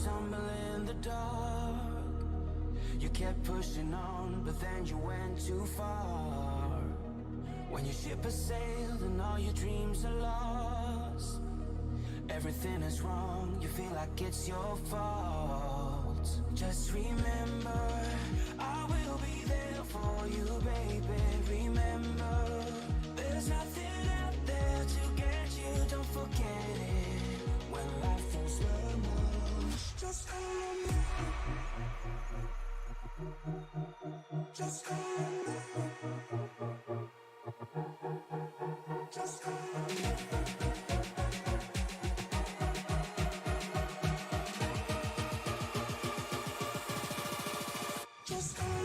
stumble in the dark. You kept pushing on, but then you went too far. When your ship has sailed and all your dreams are lost, everything is wrong, you feel like it's your fault. Just remember, I will be there for you, baby. Remember, there's nothing out there to get you, don't forget it. When life throws lemons, just hold me. Just hold me. Just hold me. Just hold me.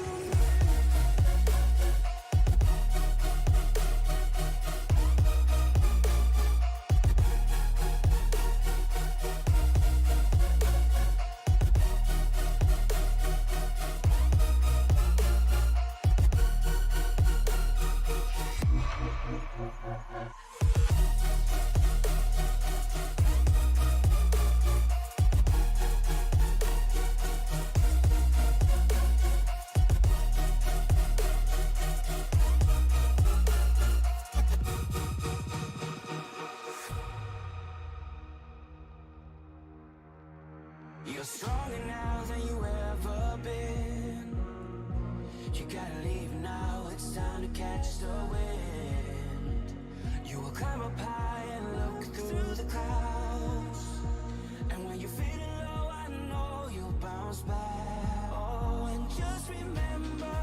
You're stronger now than you ever been. You gotta leave now, it's time to catch the wind. You will climb up high and look through the clouds. And when you're feeling low, I know you'll bounce back. Oh, and just remember,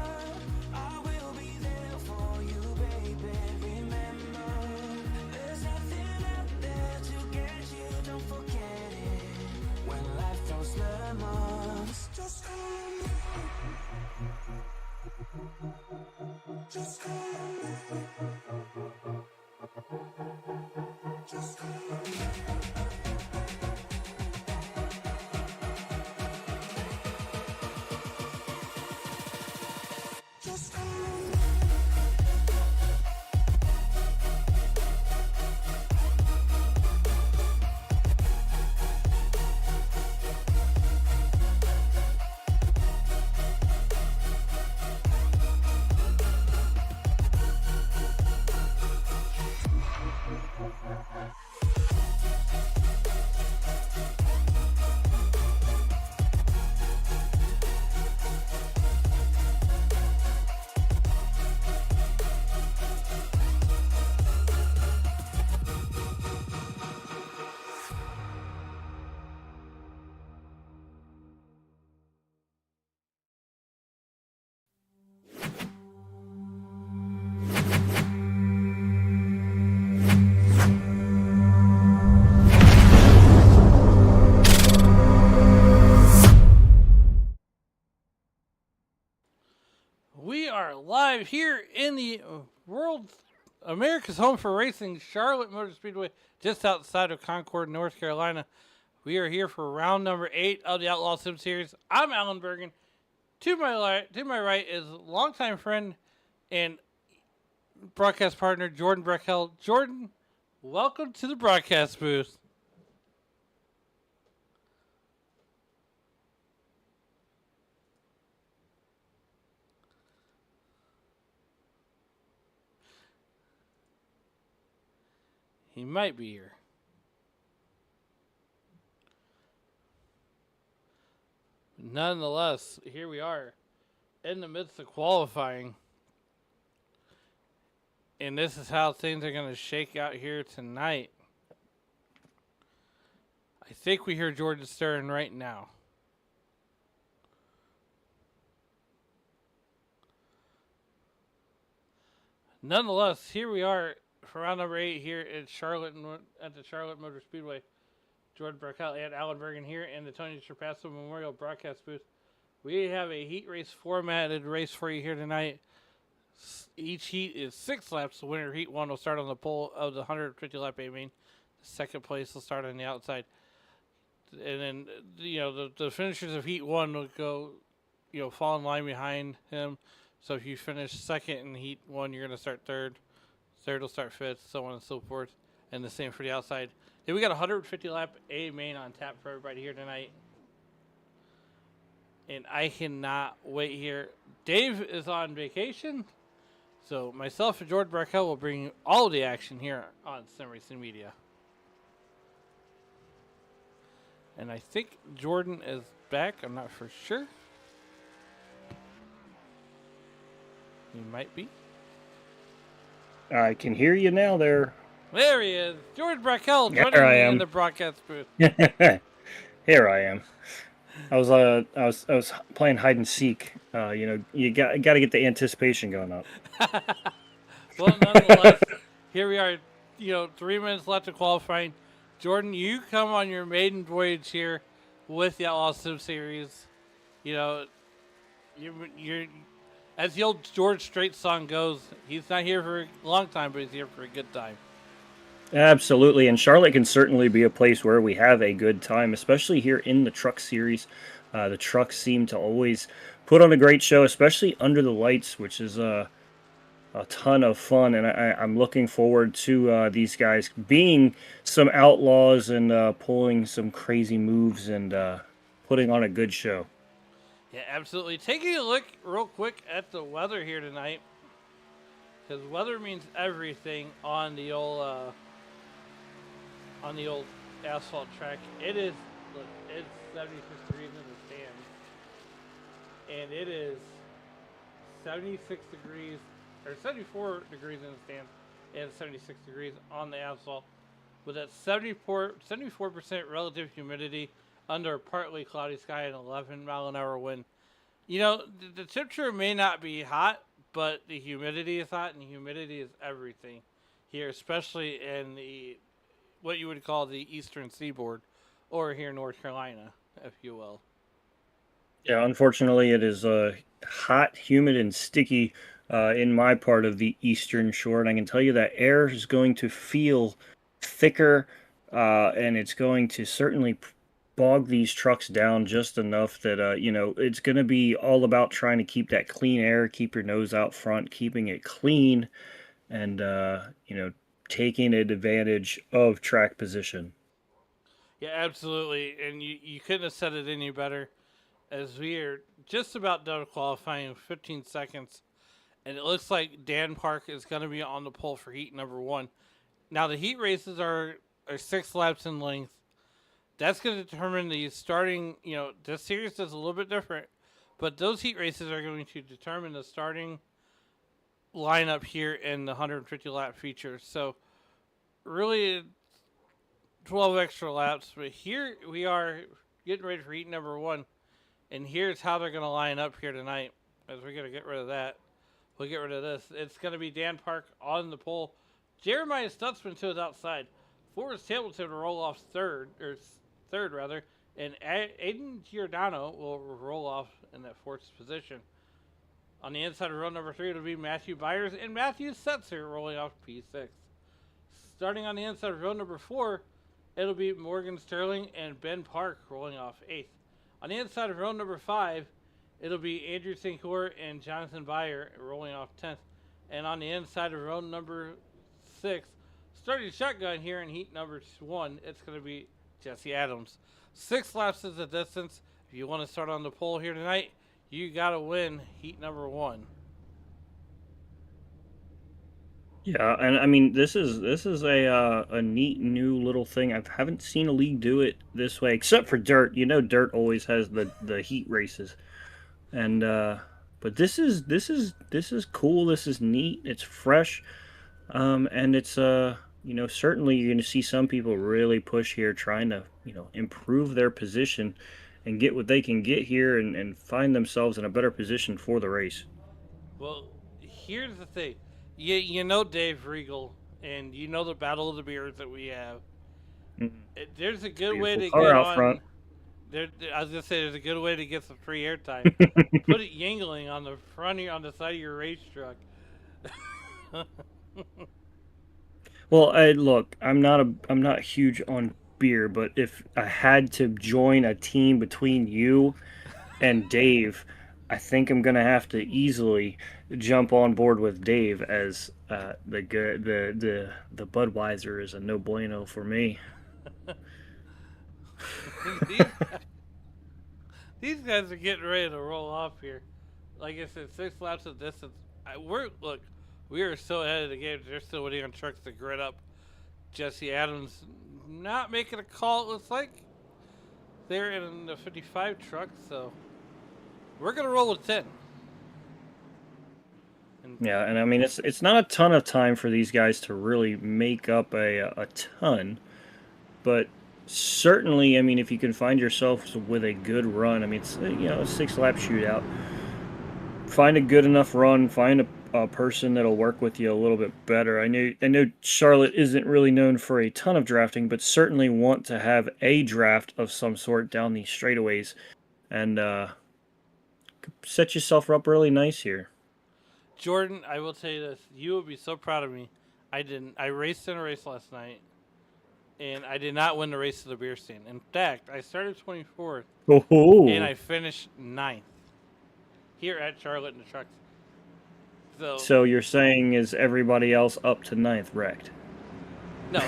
I will be there for you, baby. Remember, there's nothing out there to get you, don't forget it. When life throws lemons, just call me. Just call me. Just call me. Just call me. We are live here in the America's home for racing, Charlotte Motor Speedway, just outside of Concord, North Carolina. We are here for round number 8 of the Outlaw Sim Series. I'm Alan Bergen. To my right is longtime friend and broadcast partner Jordan Brechel. Jordan, welcome to the broadcast booth. He might be here. Nonetheless, here we are in the midst of qualifying. And this is how things are going to shake out here tonight. I think we hear Jordan Stern right now. Nonetheless, here we are for round number 8 here at the Charlotte Motor Speedway. Jordan Brechel and Alan Bergen here in the Tony Trapasso Memorial Broadcast booth. We have a heat race formatted race for you here tonight. Each heat is 6 laps. The winner of heat 1 will start on the pole of the 150 lap A main. The second place will start on the outside. And then, the finishers of heat 1 will go, fall in line behind him. So if you finish second in heat 1, you're going to start third. Third will start fifth, so on and so forth. And the same for the outside. Then we got a 150 lap A main on tap for everybody here tonight. and I cannot wait here. Dave is on vacation, so myself and Jordan Barkel will bring you all the action here on Sim Racing Media. And I think Jordan is back. I'm not for sure. He might be. I can hear you now there. There he is. Jordan Barkel There joining I me am. in the broadcast booth. Here I am. I was playing hide and seek. You got to get the anticipation going up. Well, nonetheless, here we are. 3 minutes left of qualifying. Jordan, you come on your maiden voyage here with the Outlaw Sim Series. You're as the old George Strait song goes. He's not here for a long time, but he's here for a good time. Absolutely, and Charlotte can certainly be a place where we have a good time, especially here in the truck series. The trucks seem to always put on a great show, especially under the lights, which is a ton of fun, and I'm looking forward to these guys being some outlaws and pulling some crazy moves and putting on a good show. Yeah, absolutely. Taking a look real quick at the weather here tonight, because weather means everything on the old asphalt track. It's 76 degrees in the stands, and it is 76 degrees or 74 degrees in the stands, and 76 degrees on the asphalt, with that 74% relative humidity under a partly cloudy sky and 11-mile-an-hour wind. The temperature may not be hot, but the humidity is hot, and the humidity is everything here, especially in what you would call the eastern seaboard, or here in North Carolina, if you will. Yeah, unfortunately, it is hot, humid, and sticky in my part of the eastern shore, and I can tell you that air is going to feel thicker, and it's going to certainly bog these trucks down just enough that it's going to be all about trying to keep that clean air, keep your nose out front, keeping it clean, and taking advantage of track position. Yeah, absolutely, and you couldn't have said it any better, as we are just about done qualifying in 15 seconds, and it looks like Dan Park is going to be on the pole for heat number 1. Now, the heat races are 6 laps in length. That's going to determine the starting, this series is a little bit different, but those heat races are going to determine the starting lineup here in the 150 lap feature. So, really, 12 extra laps, but here we are getting ready for heat number 1, and here's how they're going to line up here tonight, as we're going to get rid of that. We'll get rid of this. It's going to be Dan Park on the pole. Jeremiah Stutzman to his outside. Forrest Hamilton will roll off third, and Aiden Giordano will roll off in that fourth position. On the inside of row number 3, it'll be Matthew Byers and Matthew Setzer rolling off P6. Starting on the inside of row number 4, it'll be Morgan Sterling and Ben Park rolling off 8th. On the inside of row number 5, it'll be Andrew Sinclair and Jonathan Byer rolling off 10th. And on the inside of row number 6, starting shotgun here in heat number 1, it's going to be Jesse Adams. 6 laps is the distance. If you want to start on the pole here tonight, you got to win heat number 1. Yeah, and I mean this is a neat new little thing. I haven't seen a league do it this way, except for Dirt. Dirt always has the heat races, and but this is cool. This is neat. It's fresh, and it's certainly you're going to see some people really push here, trying to improve their position and get what they can get here and find themselves in a better position for the race. Well, here's the thing. You know Dave Regal, and you know the Battle of the Beers that we have. There's a good way to get on. Front. I was gonna say there's a good way to get some free airtime. Put it yingling on the on the side of your race truck. Well, look, I'm not huge on beer, but if I had to join a team between you and Dave, I think I'm gonna have to easily jump on board with Dave, as the Budweiser is a no bueno for me. These guys are getting ready to roll off here. Like I said, 6 laps of distance. We are so ahead of the game. They're still waiting on trucks to grid up. Jesse Adams not making a call. It looks like they're in the 55 truck, so we're gonna roll with 10. Yeah, and I mean it's not a ton of time for these guys to really make up a ton, but certainly, I mean, if you can find yourself with a good run, I mean, it's a 6 lap shootout. Find a good enough run. Find a person that'll work with you a little bit better. I know Charlotte isn't really known for a ton of drafting, but certainly want to have a draft of some sort down these straightaways, and set yourself up really nice here. Jordan, I will tell you this: you would be so proud of me. I raced in a race last night, and I did not win the race to the beer stand. In fact, I started 24th, and I finished 9th here at Charlotte in the trucks. So you're saying is everybody else up to 9th wrecked? No.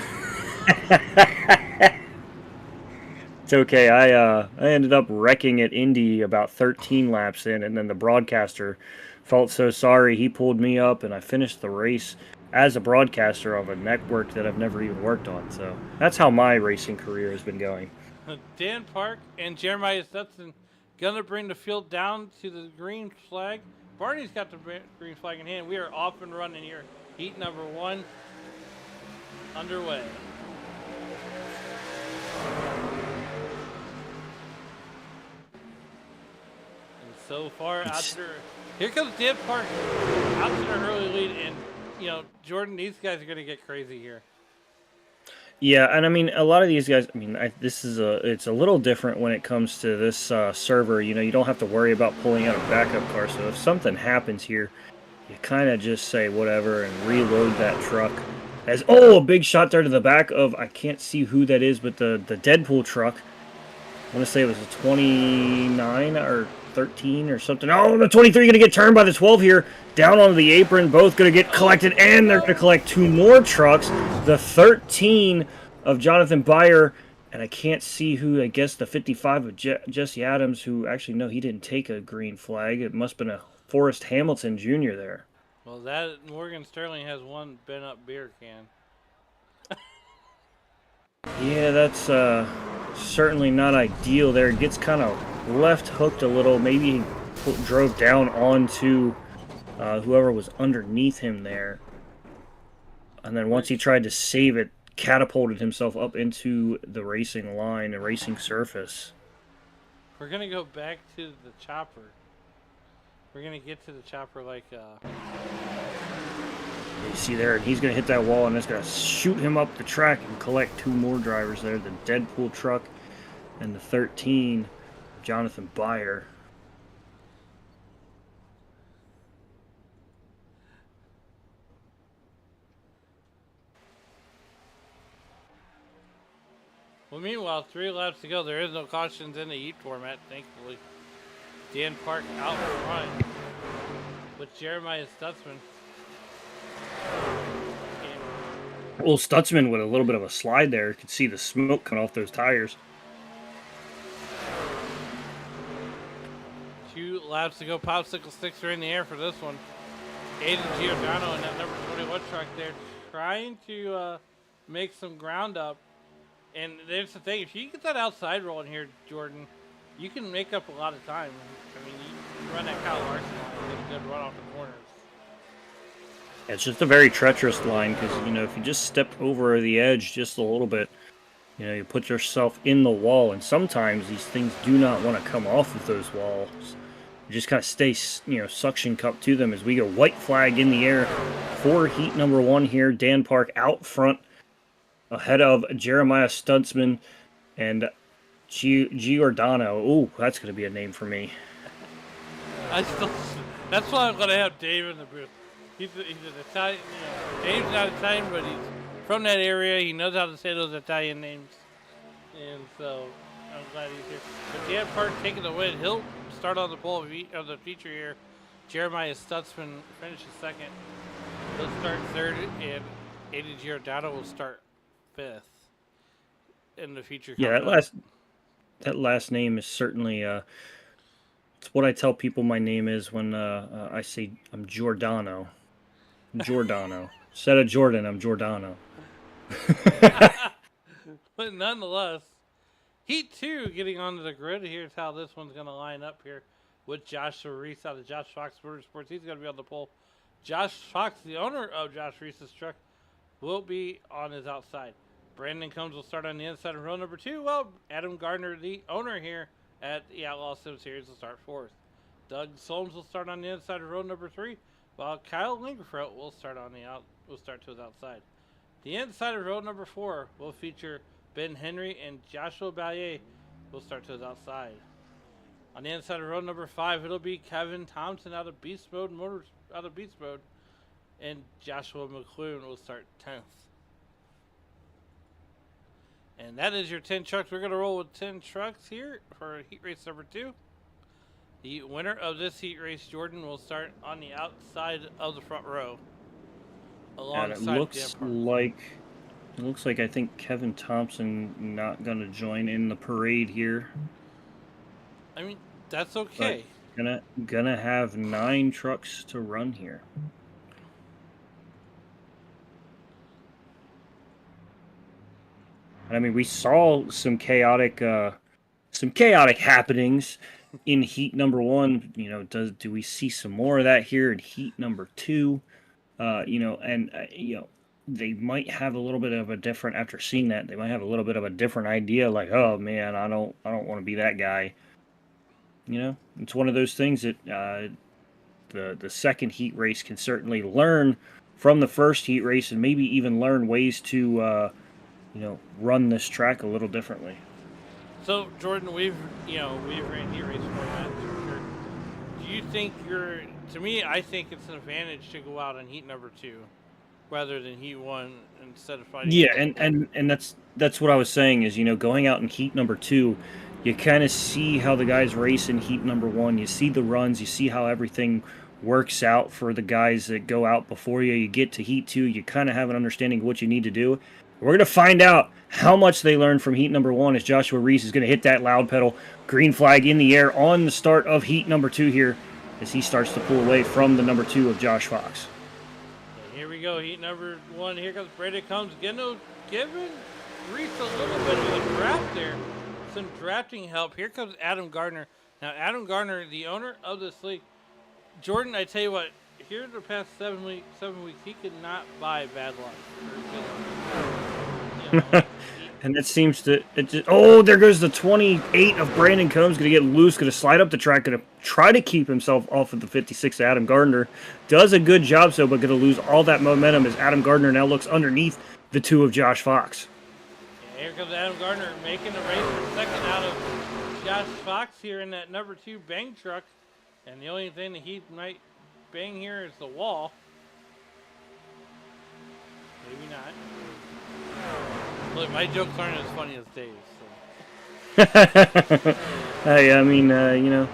It's okay. I ended up wrecking at Indy about 13 laps in, and then the broadcaster felt so sorry. He pulled me up, and I finished the race as a broadcaster of a network that I've never even worked on. So that's how my racing career has been going. Dan Park and Jeremiah Stetson gonna bring the field down to the green flag. Barney's got the green flag in hand. We are off and running here. Heat number 1 underway. And so far, here comes Dan Park out to the early lead, and Jordan, these guys are gonna get crazy here. Yeah, and I mean, a lot of these guys, I mean, it's a little different when it comes to this server. You don't have to worry about pulling out a backup car. So if something happens here, you kind of just say whatever and reload that truck. A big shot there to the back of, I can't see who that is, but the Deadpool truck. I want to say it was a 29 or 13 or something. Oh, the 23 going to get turned by the 12 here. Down onto the apron, both going to get collected, and they're going to collect 2 more trucks. The 13 of Jonathan Byer, and I can't see who, I guess the 55 of Jesse Adams, who actually, no, he didn't take a green flag. It must have been a Forrest Hamilton Jr. there. Well, that Morgan Sterling has one bent-up beer can. Yeah, that's certainly not ideal there. It gets kind of left hooked a little. Maybe he drove down onto whoever was underneath him there. And then once he tried to save it, catapulted himself up into the racing line, the racing surface. We're going to go back to the chopper. We're going to get to the chopper like... You see there, and he's going to hit that wall, and it's going to shoot him up the track and collect 2 more drivers there. The Deadpool truck and the 13, Jonathan Byer. Well, meanwhile, 3 laps to go. There is no cautions in the Heat format, thankfully. Dan Park out front with Jeremiah Stutzman. Well, Stutzman with a little bit of a slide there. You could see the smoke coming off those tires. 2 laps to go. Popsicle sticks are in the air for this one. Aiden Giordano in that number 21 truck there trying to make some ground up. And there's the thing, if you get that outside roll in here, Jordan, you can make up a lot of time. I mean, you run that Kyle Larson line and get a good run off the corners. It's just a very treacherous line because, if you just step over the edge just a little bit, you put yourself in the wall. And sometimes these things do not want to come off of those walls. You just kind of stay, suction cup to them as we go white flag in the air for heat number 1 here. Dan Park out front ahead of Jeremiah Stutzman and Giordano. Ooh, that's going to be a name for me. That's why I'm going to have Dave in the booth. He's an Italian. Dave's not Italian, but he's from that area. He knows how to say those Italian names, and so I'm glad he's here. But Dan Park taking the win. He'll start on the pole of the feature here. Jeremiah Stutzman finishes 2nd. He'll start 3rd, and Aiden Giordano will start 5th in the feature. Yeah, that last name is certainly It's what I tell people my name is when I say I'm Giordano. Giordano. Instead of Jordan, I'm Giordano. But nonetheless, Heat 2 getting onto the grid. Here's how this one's going to line up here with Joshua Reese out of Josh Fox Motorsports. He's going to be on the pole. Josh Fox, the owner of Josh Reese's truck, will be on his outside. Brandon Combs will start on the inside of row number 2. Well, Adam Gardner, the owner here at the Outlaw Sim Series, will start 4th. Doug Solms will start on the inside of row number 3, while Kyle Lingerfeld will start to his outside. The inside of row number 4 will feature Ben Henry and Joshua Ballier will start to his outside. On the inside of row number 5, it'll be Kevin Thompson out of Beast Mode, and Joshua McClune will start 10th. And that is your 10 trucks. We're going to roll with 10 trucks here for heat race number 2. The winner of this heat race, Jordan, will start on the outside of the front row. And it looks like I think Kevin Thompson not going to join in the parade here. I mean, that's okay. But gonna have 9 trucks to run here. I mean, we saw some chaotic happenings in heat number 1. You know, do we see some more of that here in heat number 2? You know, they might have a little bit of a different, after seeing that, they might have a little bit of a different idea. Like, oh man, I don't want to be that guy. You know, it's one of those things that the second heat race can certainly learn from the first heat race, and maybe even learn ways to you know, run this track a little differently. So, Jordan, we've ran heat race formats for sure. Do you think to me, I think it's an advantage to go out on heat number 2 rather than heat 1 instead of fighting. Yeah, and that's what I was saying is, you know, going out in heat number 2, you kind of see how the guys race in heat number 1. You see the runs, you see how everything works out for the guys that go out before you. You get to heat 2, you kind of have an understanding of what you need to do. We're going to find out how much they learned from heat number 1 as Joshua Reese is going to hit that loud pedal. Green flag in the air on the start of heat number 2 here as he starts to pull away from the number 2 of Josh Fox. And here we go, heat number 1. Here comes Brandon Combs, giving Reese a little bit of a draft there. Some drafting help. Here comes Adam Gardner. Now, Adam Gardner, the owner of this league. Jordan, I tell you what, here in the past 7 weeks, he could not buy bad luck. You know, and it seems to... oh, there goes the 28 of Brandon Combs. Going to get loose, going to slide up the track, going to try to keep himself off of the 56 Adam Gardner. Does a good job so, but going to lose all that momentum as Adam Gardner now looks underneath the 2 of Josh Fox. Yeah, here comes Adam Gardner making the race for second out of Josh Fox here in that number 2 bang truck. And the only thing that he might bang here is the wall. Maybe not. Look, my jokes aren't as funny as Dave's. So. Hey, I mean, you know,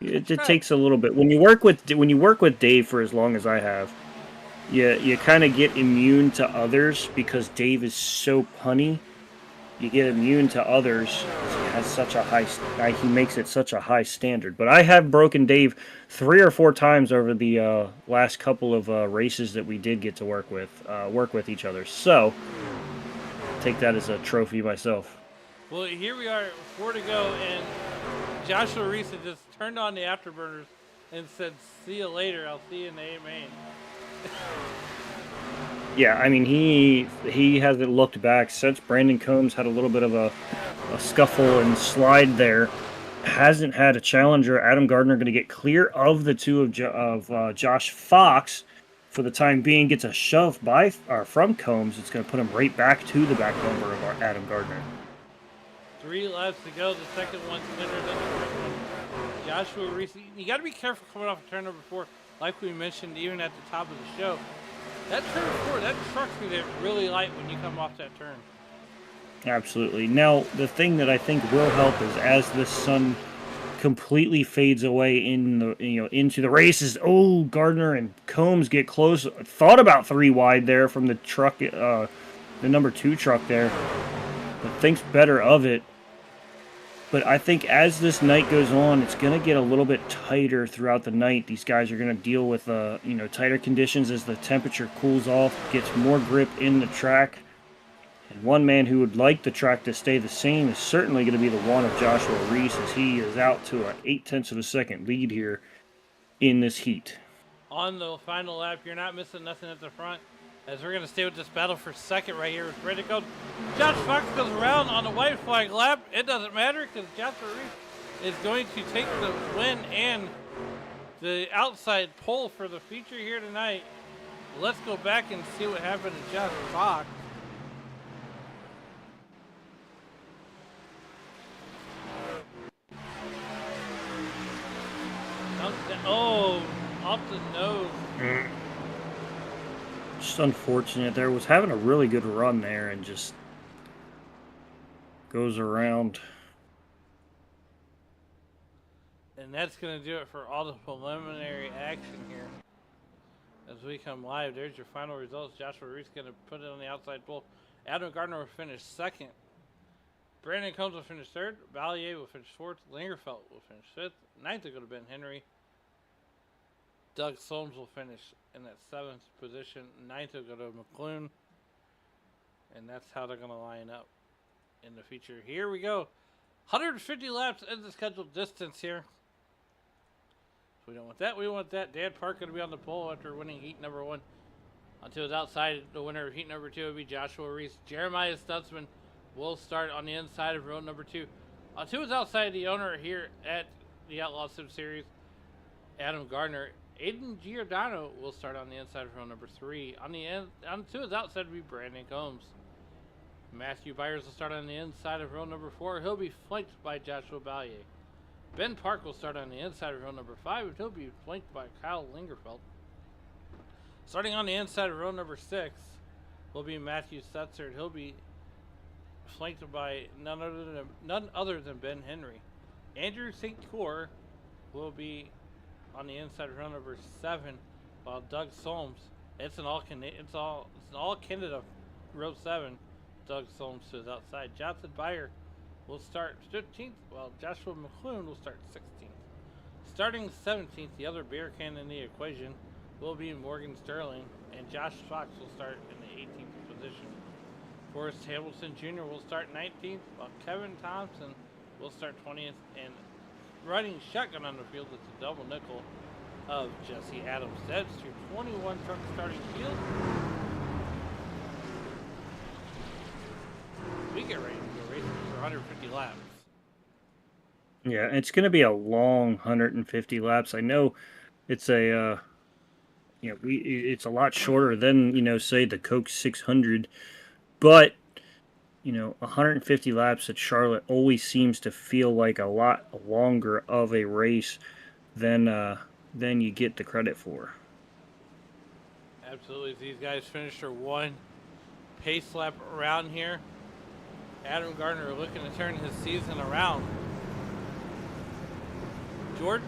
it takes a little bit. When you work with Dave for as long as I have, you kind of get immune to others because Dave is so punny. You get immune to others. He has such a he makes it such a high standard. But I have broken Dave 3 or 4 times over the last couple of races that we did get to work with each other. So take that as a trophy myself. Well, here we are, 4 to go, and Joshua Reese just turned on the afterburners and said, "See you later. I'll see you in the A main." Yeah, I mean, he hasn't looked back since Brandon Combs had a little bit of a scuffle and slide there. Hasn't had a challenger. Adam Gardner going to get clear of the 2 of Josh Fox for the time being. Gets a shove from Combs. It's going to put him right back to the back number of our Adam Gardner. 3 laps to go. The second one's thinner than the first one. Joshua Reese, you got to be careful coming off of turn number 4, like we mentioned even at the top of the show. That turn 4, that truck's going to get really light when you come off that turn. Absolutely. Now, the thing that I think will help is as the sun completely fades away into the races. Oh, Gardner and Combs get close. Thought about 3 wide there from the truck, the number 2 truck there, but thinks better of it. But I think as this night goes on, it's going to get a little bit tighter throughout the night. These guys are going to deal with tighter conditions as the temperature cools off, gets more grip in the track. And one man who would like the track to stay the same is certainly going to be the one of Joshua Reese, as he is out to an 0.8 of a second lead here in this heat. On the final lap, you're not missing nothing at the front, as we're going to stay with this battle for second right here. Ready to go. Josh Fox goes around on the white flag lap. It doesn't matter because Joshua Reese is going to take the win and the outside pole for the feature here tonight. Let's go back and see what happened to Josh Fox. Oh, off the nose. Just unfortunate. There was having a really good run there and just goes around. And that's going to do it for all the preliminary action here. As we come live, there's your final results. Joshua Reese going to put it on the outside pole. Adam Gardner will finish second. Brandon Combs will finish third. Valier will finish fourth. Lingerfeld will finish fifth. Ninth will go to Ben Henry. Doug Solms will finish in that seventh position. Ninth will go to McClune. And that's how they're going to line up in the feature. Here we go. 150 laps in the scheduled distance here. So we don't want that. We want that. Dan Park going to be on the pole after winning heat number one. Until it's outside, the winner of heat number two will be Joshua Reese. Jeremiah Stutzman will start on the inside of row number two. Until it's outside, the owner here at the Outlaw Sim Series, Adam Gardner. Aiden Giordano will start on the inside of row number three. On two is outside will be Brandon Combs. Matthew Byers will start on the inside of row number four. He'll be flanked by Joshua Ballier. Ben Park will start on the inside of row number five, and he'll be flanked by Kyle Lingerfeld. Starting on the inside of row number six will be Matthew Setzer. He'll be flanked by none other than Ben Henry. Andrew St. Coeur will be on the inside of row number seven, while Doug Solms. It's an all Canada row seven. Doug Solms to his outside. Jonathan Byer will start 15th, while Joshua McClune will start 16th. Starting 17th, the other beer can in the equation will be Morgan Sterling, and Josh Fox will start in the 18th position. Forrest Hamilton Jr. will start 19th, while Kevin Thompson will start 20th, and riding shotgun on the field is the double nickel of Jesse Adams. That's your 21 truck starting field. We get ready to go racing for 150 laps. Yeah, it's going to be a long 150 laps. I know it's a, it's a lot shorter than, say the Coke 600, but 150 laps at Charlotte always seems to feel like a lot longer of a race than you get the credit for. Absolutely. These guys finished their one pace lap around here. Adam Gardner looking to turn his season around. Jordan,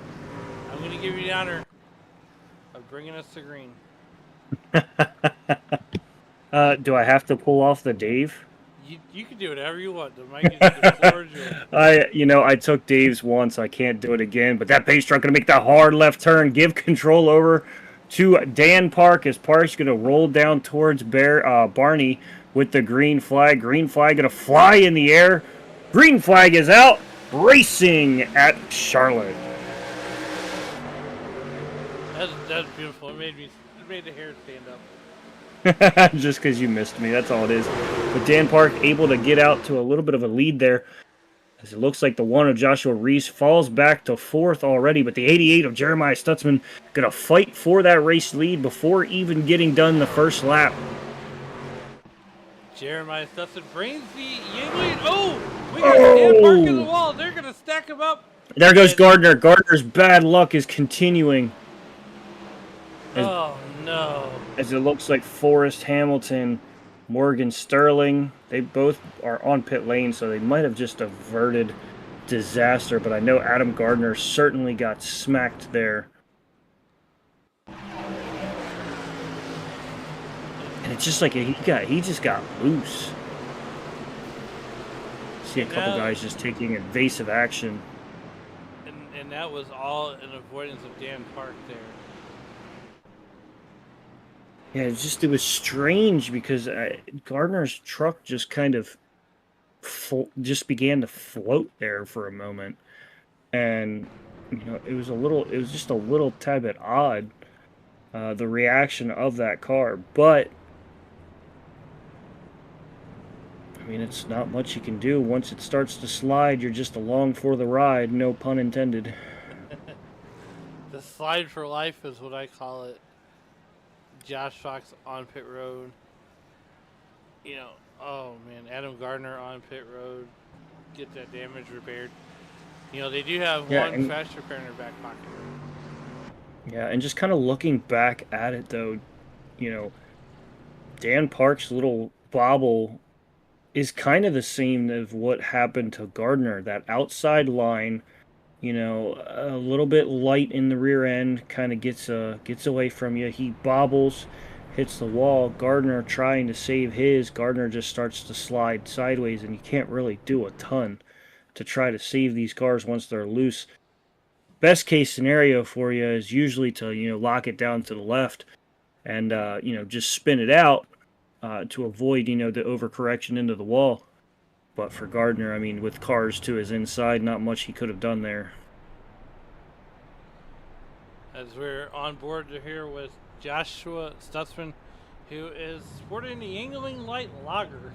I'm going to give you the honor of bringing us to green. Do I have to pull off the Dave? You can do whatever you want. The mic is the floor is yours. I took Dave's once. I can't do it again. But that pace truck going to make that hard left turn. Give control over to Dan Park as Park's going to roll down towards Barney with the green flag. Green flag going to fly in the air. Green flag is out. Racing at Charlotte. That's beautiful. It made the hair stand up. Just because you missed me, that's all it is. But Dan Park able to get out to a little bit of a lead there, as it looks like the one of Joshua Reese falls back to fourth already, but the 88 of Jeremiah Stutzman gonna fight for that race lead before even getting done the first lap. Jeremiah Stutzman brings the Ying lead. Oh, we got Dan Park in the wall. They're gonna stack him up. There goes Gardner. Gardner's bad luck is continuing. Oh no. As it looks like Forrest Hamilton, Morgan Sterling, they both are on pit lane, so they might have just averted disaster, but I know Adam Gardner certainly got smacked there. And it's just like he just got loose. See a couple guys just taking evasive action. And that was all an avoidance of Dan Park there. Yeah, it was strange because Gardner's truck just kind of just began to float there for a moment, and it was just a little tad bit odd, the reaction of that car. But I mean, it's not much you can do. Once it starts to slide, you're just along for the ride, no pun intended. The slide for life is what I call it. Josh Fox on pit road. Oh man, Adam Gardner on pit road. Get that damage repaired. They do have one fast repair in their back pocket. Yeah, and just kind of looking back at it though, Dan Park's little bobble is kind of the same as what happened to Gardner. That outside line, a little bit light in the rear end, kind of gets away from you. He bobbles, hits the wall. Gardner trying to save his. Gardner just starts to slide sideways, and you can't really do a ton to try to save these cars once they're loose. Best case scenario for you is usually to lock it down to the left and just spin it out to avoid the overcorrection into the wall. But for Gardner, I mean, with cars to his inside, not much he could have done there. As we're on board here with Joshua Stutzman, who is sporting the Yingling Light Lager.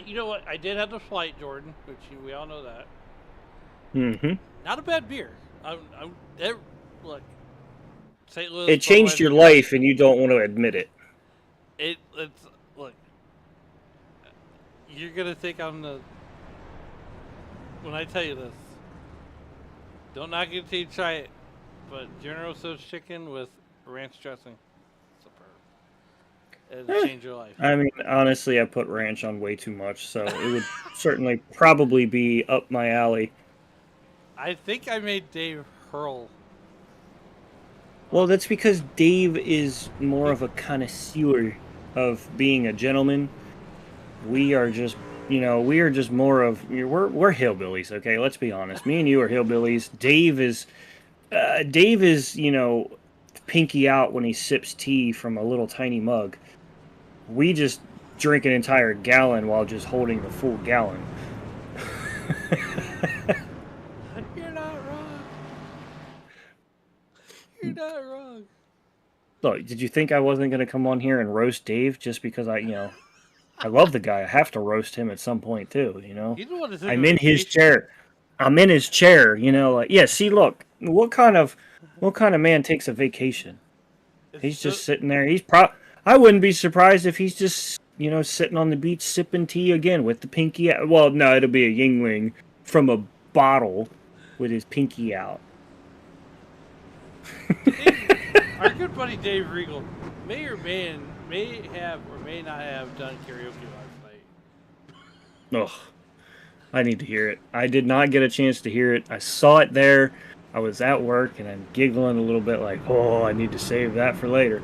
You know what? I did have the flight, Jordan, which we all know that. Mm-hmm. Not a bad beer. Look, St. Louis. It changed your life, and you don't want to admit it. Look. You're gonna think I'm the. When I tell you this, don't knock it till you try it. But General Tso's chicken with ranch dressing, superb. It'll change your life. I mean, honestly, I put ranch on way too much, so it would certainly probably be up my alley. I think I made Dave hurl. Well, that's because Dave is more of a connoisseur of being a gentleman. We are just more of we're hillbillies, okay? Let's be honest. Me and you are hillbillies. Dave is pinky out when he sips tea from a little tiny mug. We just drink an entire gallon while just holding the full gallon. You're not wrong. You're not wrong. Look, did you think I wasn't going to come on here and roast Dave just because I love the guy. I have to roast him at some point too, I'm in his chair. Yeah, see, look, what kind of man takes a vacation? He's just sitting there. I wouldn't be surprised if he's just, sitting on the beach sipping tea again with the pinky out. Well, no, it'll be a Yingling from a bottle with his pinky out. Our good buddy Dave Regal may have or may not have done karaoke last night. Ugh. I need to hear it. I did not get a chance to hear it. I saw it there. I was at work, and I'm giggling a little bit like, oh, I need to save that for later.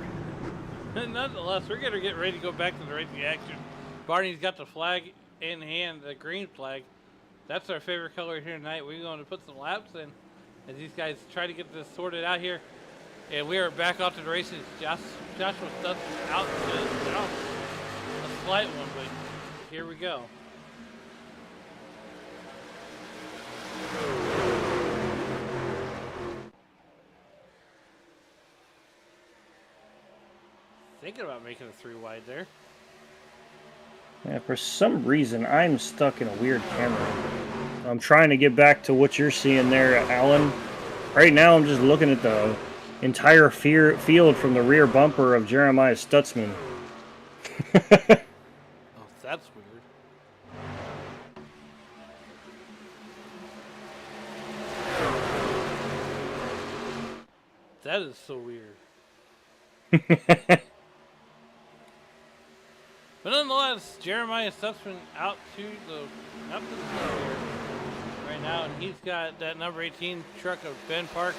Nonetheless, we're going to get ready to go back to the racing action. Barney's got the flag in hand, the green flag. That's our favorite color here tonight. We're going to put some laps in as these guys try to get this sorted out here. And we are back off to the races. Joshua Stutzman out to a slight one, but here we go. Thinking about making a 3 wide there. Yeah, for some reason, I'm stuck in a weird camera. I'm trying to get back to what you're seeing there, Alan. Right now, I'm just looking at the entire field from the rear bumper of Jeremiah Stutzman. Oh, that's weird. That is so weird. But nonetheless, Jeremiah Stutzman out to the front here right now, and he's got that number 18 truck of Ben Park,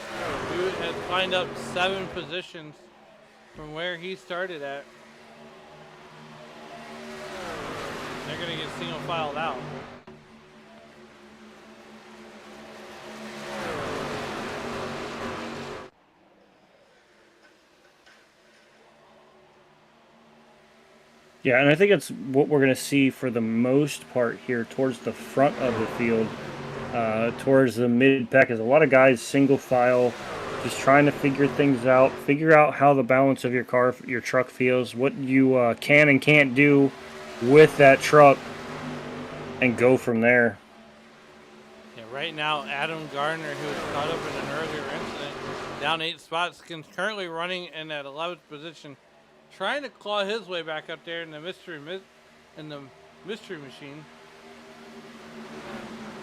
who has climbed up 7 positions from where he started at. They're going to get single filed out. Yeah, and I think it's what we're going to see for the most part here towards the front of the field, towards the mid-pack, is a lot of guys single file, just trying to figure things out, figure out how the balance of your car, your truck feels, what you can and can't do with that truck, and go from there. Yeah, right now, Adam Gardner, who was caught up in an earlier incident, down 8 spots, currently running in that 11th position, trying to claw his way back up there in the mystery machine.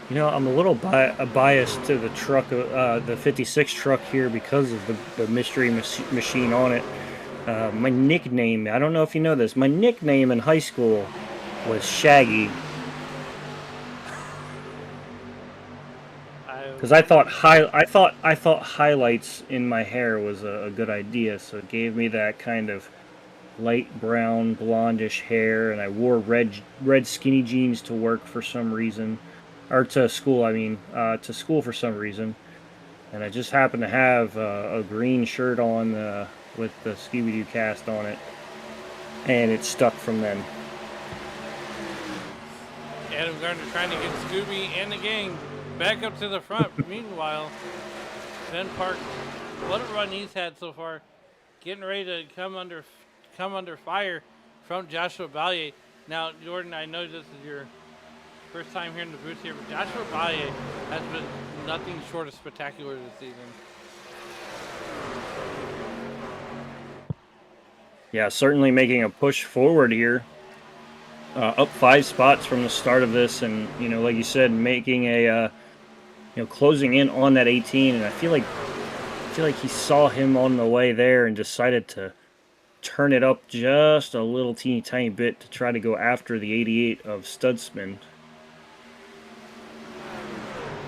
You know, I'm a little biased to the truck, the 56 truck here because of the mystery machine on it. My nickname, I don't know if you know this, my nickname in high school was Shaggy. Because I thought highlights in my hair was a good idea, so it gave me that kind of light brown blondish hair, and I wore red skinny jeans to work for some reason, or to school. I mean, to school for some reason, and I just happened to have a green shirt on with the Scooby-Doo cast on it, and it stuck from then. Adam Gardner trying to get Scooby and the gang back up to the front. Meanwhile, Ben Park, what a run he's had so far, getting ready to come under fire from Joshua Ballier. Now, Jordan, I know this is your first time here in the booth here, but Joshua Ballier has been nothing short of spectacular this season. Yeah, certainly making a push forward here. Up 5 spots from the start of this, and you know, like you said, making a closing in on that 18. And I feel like he saw him on the way there and decided to turn it up just a little teeny tiny bit to try to go after the 88 of Stutzman.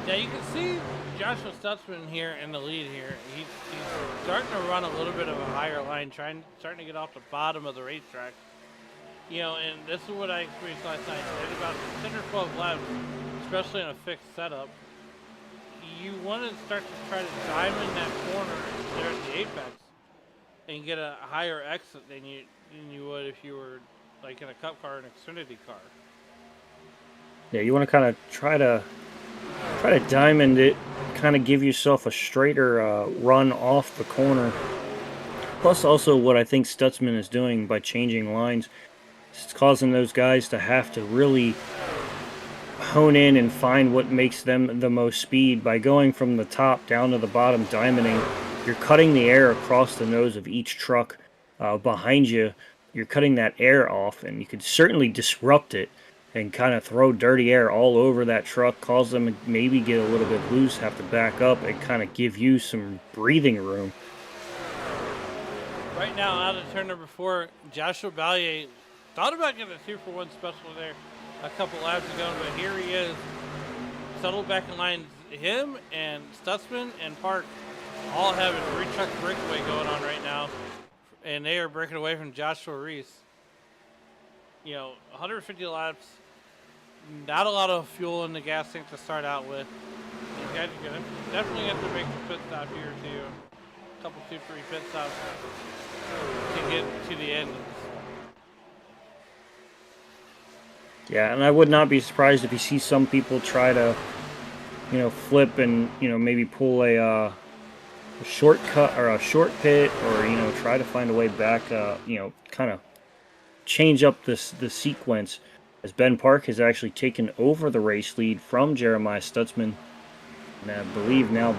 Yeah, you can see Joshua Stutzman here in the lead here. He's starting to run a little bit of a higher line, starting to get off the bottom of the racetrack. You know, and this is what I experienced last night. At about 10 or 12 laps, especially in a fixed setup, you want to start to try to diamond that corner there at the apex and get a higher exit than you would if you were like in a Cup car or an Xfinity car. Yeah, you want to kind of try to diamond it, kind of give yourself a straighter run off the corner. Plus, also what I think Stutzman is doing by changing lines, it's causing those guys to have to really hone in and find what makes them the most speed. By going from the top down to the bottom, diamonding, you're cutting the air across the nose of each truck behind you. You're cutting that air off, and you could certainly disrupt it and kind of throw dirty air all over that truck, cause them to maybe get a little bit loose, have to back up, and kind of give you some breathing room. Right now, out of turn number 4, Joshua Ballier thought about getting a 2-for-1 special there a couple laps ago, but here he is, settled back in line. Him and Stutzman and Park all have a 3-truck breakaway going on right now, and they are breaking away from Joshua Reese. You know, 150 laps, not a lot of fuel in the gas tank to start out with. You guys are gonna definitely have to make a pit stop here too. A couple, 2, 3 pit stops to get to the end. Yeah, and I would not be surprised if you see some people try to, flip and, maybe pull a shortcut or a short pit, or, try to find a way back, kind of change up the sequence, as Ben Park has actually taken over the race lead from Jeremiah Stutzman. And I believe now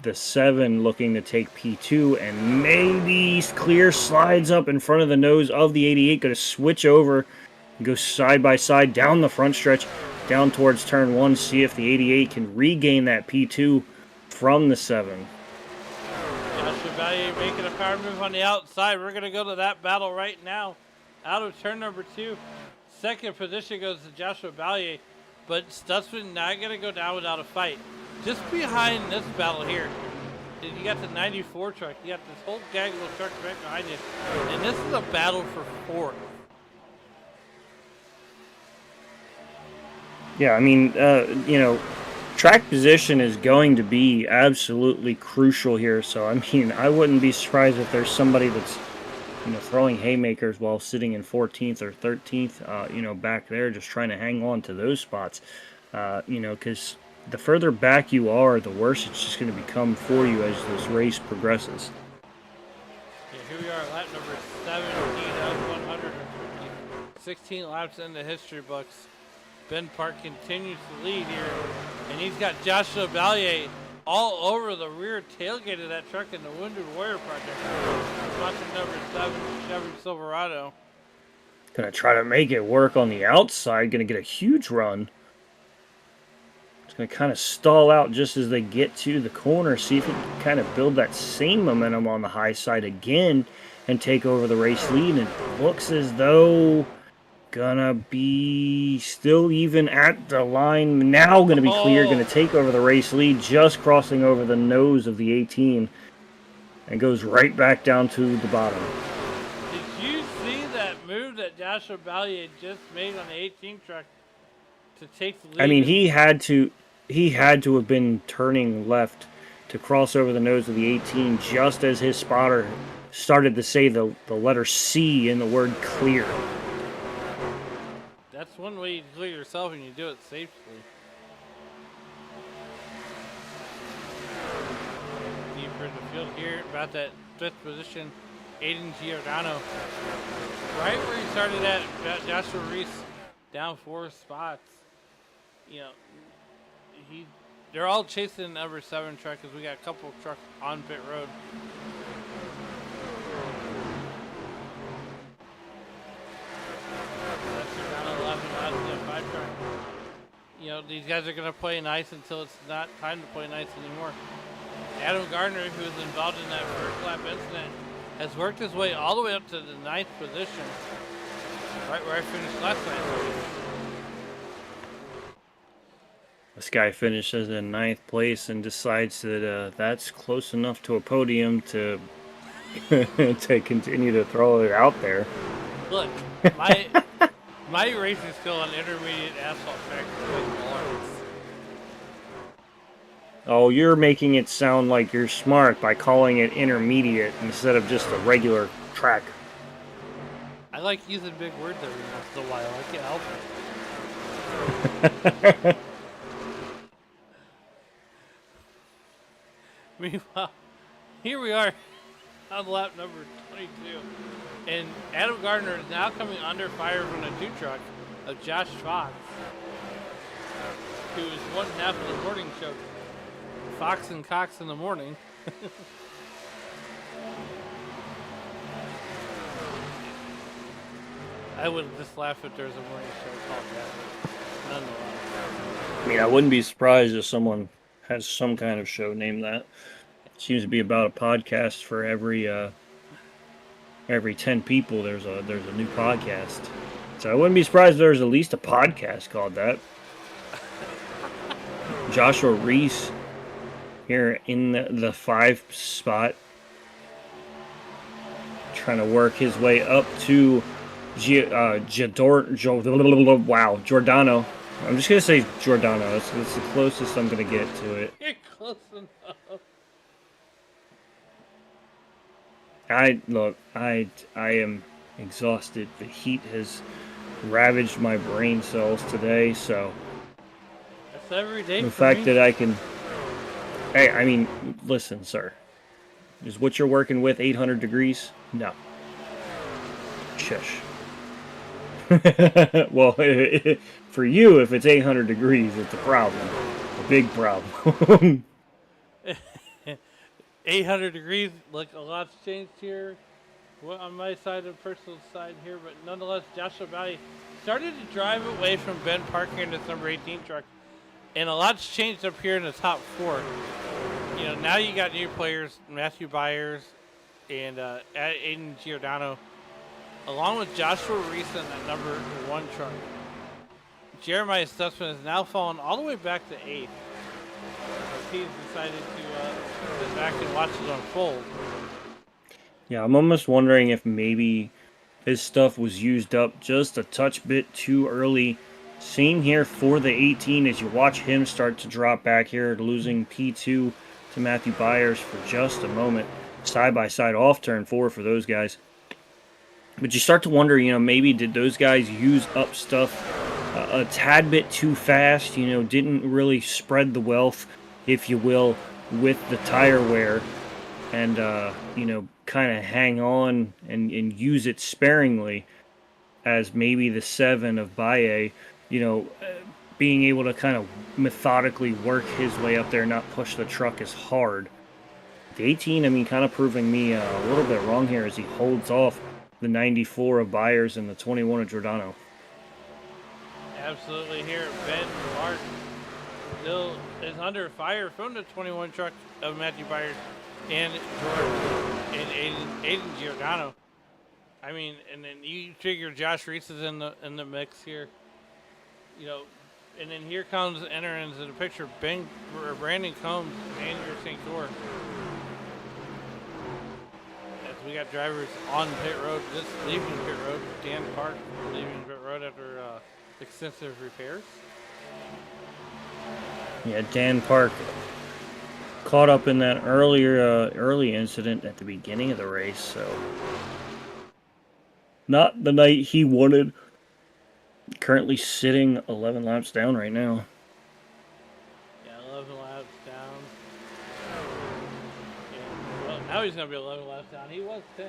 the 7 looking to take P2, and maybe clear slides up in front of the nose of the 88, going to switch over and go side by side down the front stretch, down towards turn 1, see if the 88 can regain that P2 from the 7. Joshua Ballier making a power move on the outside. We're going to go to that battle right now. Out of turn number 2. Second position goes to Joshua Ballier, but Stutzman not going to go down without a fight. Just behind this battle here, you got the 94 truck. You got this whole gaggle of trucks right behind you. And this is a battle for 4th. Yeah, I mean, track position is going to be absolutely crucial here. So, I mean, I wouldn't be surprised if there's somebody that's, throwing haymakers while sitting in 14th or 13th, back there, just trying to hang on to those spots. Because the further back you are, the worse it's just going to become for you as this race progresses. Yeah, here we are, lap number 17 of 150. 16 laps in the history books. Ben Park continues to lead here, and he's got Joshua Ballier all over the rear tailgate of that truck in the Wounded Warrior Project. Watching number 7, Chevy Silverado. Gonna try to make it work on the outside. Gonna get a huge run. It's gonna kind of stall out just as they get to the corner. See if it can kind of build that same momentum on the high side again and take over the race lead. And it looks as though gonna be still even at the line. Now gonna be clear. Gonna take over the race lead, just crossing over the nose of the 18. And goes right back down to the bottom. Did you see that move that Joshua Ballier just made on the 18 truck to take the lead? I mean, he had to have been turning left to cross over the nose of the 18 just as his spotter started to say the letter C in the word clear. That's one way you clear yourself and you do it safely. Deeper in the field here, about that 5th position, Aiden Giordano. Right where he started at, Joshua Reese down 4 spots. They're all chasing the number 7 truck because we got a couple of trucks on pit road. These guys are going to play nice until it's not time to play nice anymore. Adam Gardner, who was involved in that first lap incident, has worked his way all the way up to the 9th position, right where I finished last night. This guy finishes in 9th place and decides that that's close enough to a podium to to continue to throw it out there. Look, my race is still on intermediate asphalt track. Oh, you're making it sound like you're smart by calling it intermediate instead of just a regular track. I like using big words every once in a while. I can't help it. Meanwhile, here we are on lap number 22. And Adam Gardner is now coming under fire from the 2 truck of Josh Fox, who is one half of the morning show. Fox and Cox in the morning. I would just laugh if there was a morning show called that. Nonetheless. I mean, I wouldn't be surprised if someone has some kind of show named that. It seems to be about a podcast for every 10 people. There's a new podcast. So I wouldn't be surprised if there's at least a podcast called that. Joshua Reese here in the 5 spot, trying to work his way up to Giordano. I'm just gonna say Giordano. It's the closest I'm gonna get to it. You're close enough. I am exhausted. The heat has ravaged my brain cells today, so That's every day. the fact that I can. Hey, I mean, listen, sir. Is what you're working with 800 degrees? No. Shush. Well, for you, if it's 800 degrees, it's a problem. A big problem. 800 degrees, like a lot's changed here. Well, on my side and personal side here, but nonetheless, Joshua Valley started to drive away from Ben Parker in this number 18 truck, and a lot's changed up here in the top 4. Now you got new players, Matthew Byers and Aiden Giordano, along with Joshua Reese in that number 1 truck. Jeremiah Stutzman has now fallen all the way back to 8th. He's decided to sit back and watch it unfold. Yeah, I'm almost wondering if maybe his stuff was used up just a touch bit too early Same here for the 18 as you watch him start to drop back here, losing P2 to Matthew Byers for just a moment. Side by side off turn 4 for those guys. But you start to wonder, maybe did those guys use up stuff a tad bit too fast, didn't really spread the wealth, if you will, with the tire wear and, kind of hang on and use it sparingly as maybe the 7 of Baye, being able to kind of methodically work his way up there, not push the truck as hard. The 18, kind of proving me a little bit wrong here as he holds off the 94 of Byers and the 21 of Giordano. Absolutely here. Ben Mark still is under fire from the 21 truck of Matthew Byers and George and Aiden Giordano. I mean, and then you figure Josh Reese is in the mix here. And then here comes entering into the picture Brandon Combs and your St. Core. As we got drivers on pit road, just leaving pit road. Dan Park leaving pit road after extensive repairs. Yeah, Dan Park caught up in that early incident at the beginning of the race, so not the night he wanted. Currently sitting 11 laps down right now. Yeah, 11 laps down. And, well, now he's going to be 11 laps down. He was 10.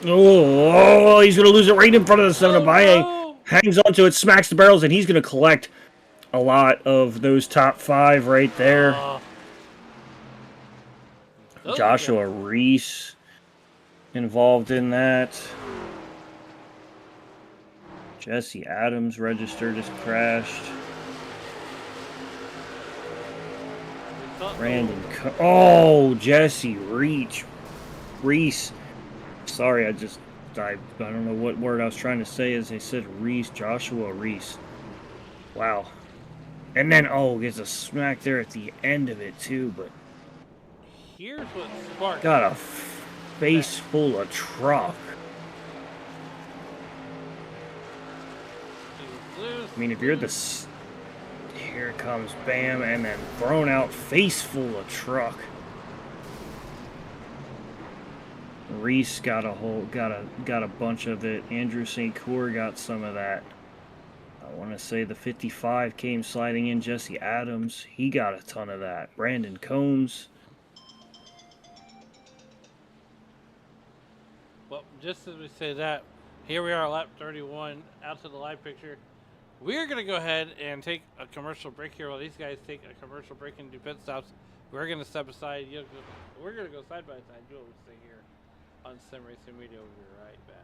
Oh, he's going to lose it right in front of the 7 of Baye. No! Hangs onto it, smacks the barrels, and he's going to collect a lot of those top 5 right there. Joshua Reese involved in that. Jesse Adams registered as crashed. Brandon. Jesse Reese. Sorry, I don't know what word I was trying to say as they said Reese. Joshua Reese. Wow. And then, gets a smack there at the end of it, too, but. Here's what sparked. Got a face full of truck. I mean, if you're here comes bam, and then thrown out face full of truck. Reese got a bunch of it. Andrew St. Cour got some of that. I want to say the 55 came sliding in. Jesse Adams, he got a ton of that. Brandon Combs. Well, just as we say that, here we are, lap 31, out to the live picture. We're going to go ahead and take a commercial break here while these guys take a commercial break and do pit stops. We're going to step aside. We're going to go side by side, do what we say here on Sim Racing Media. We'll be right back.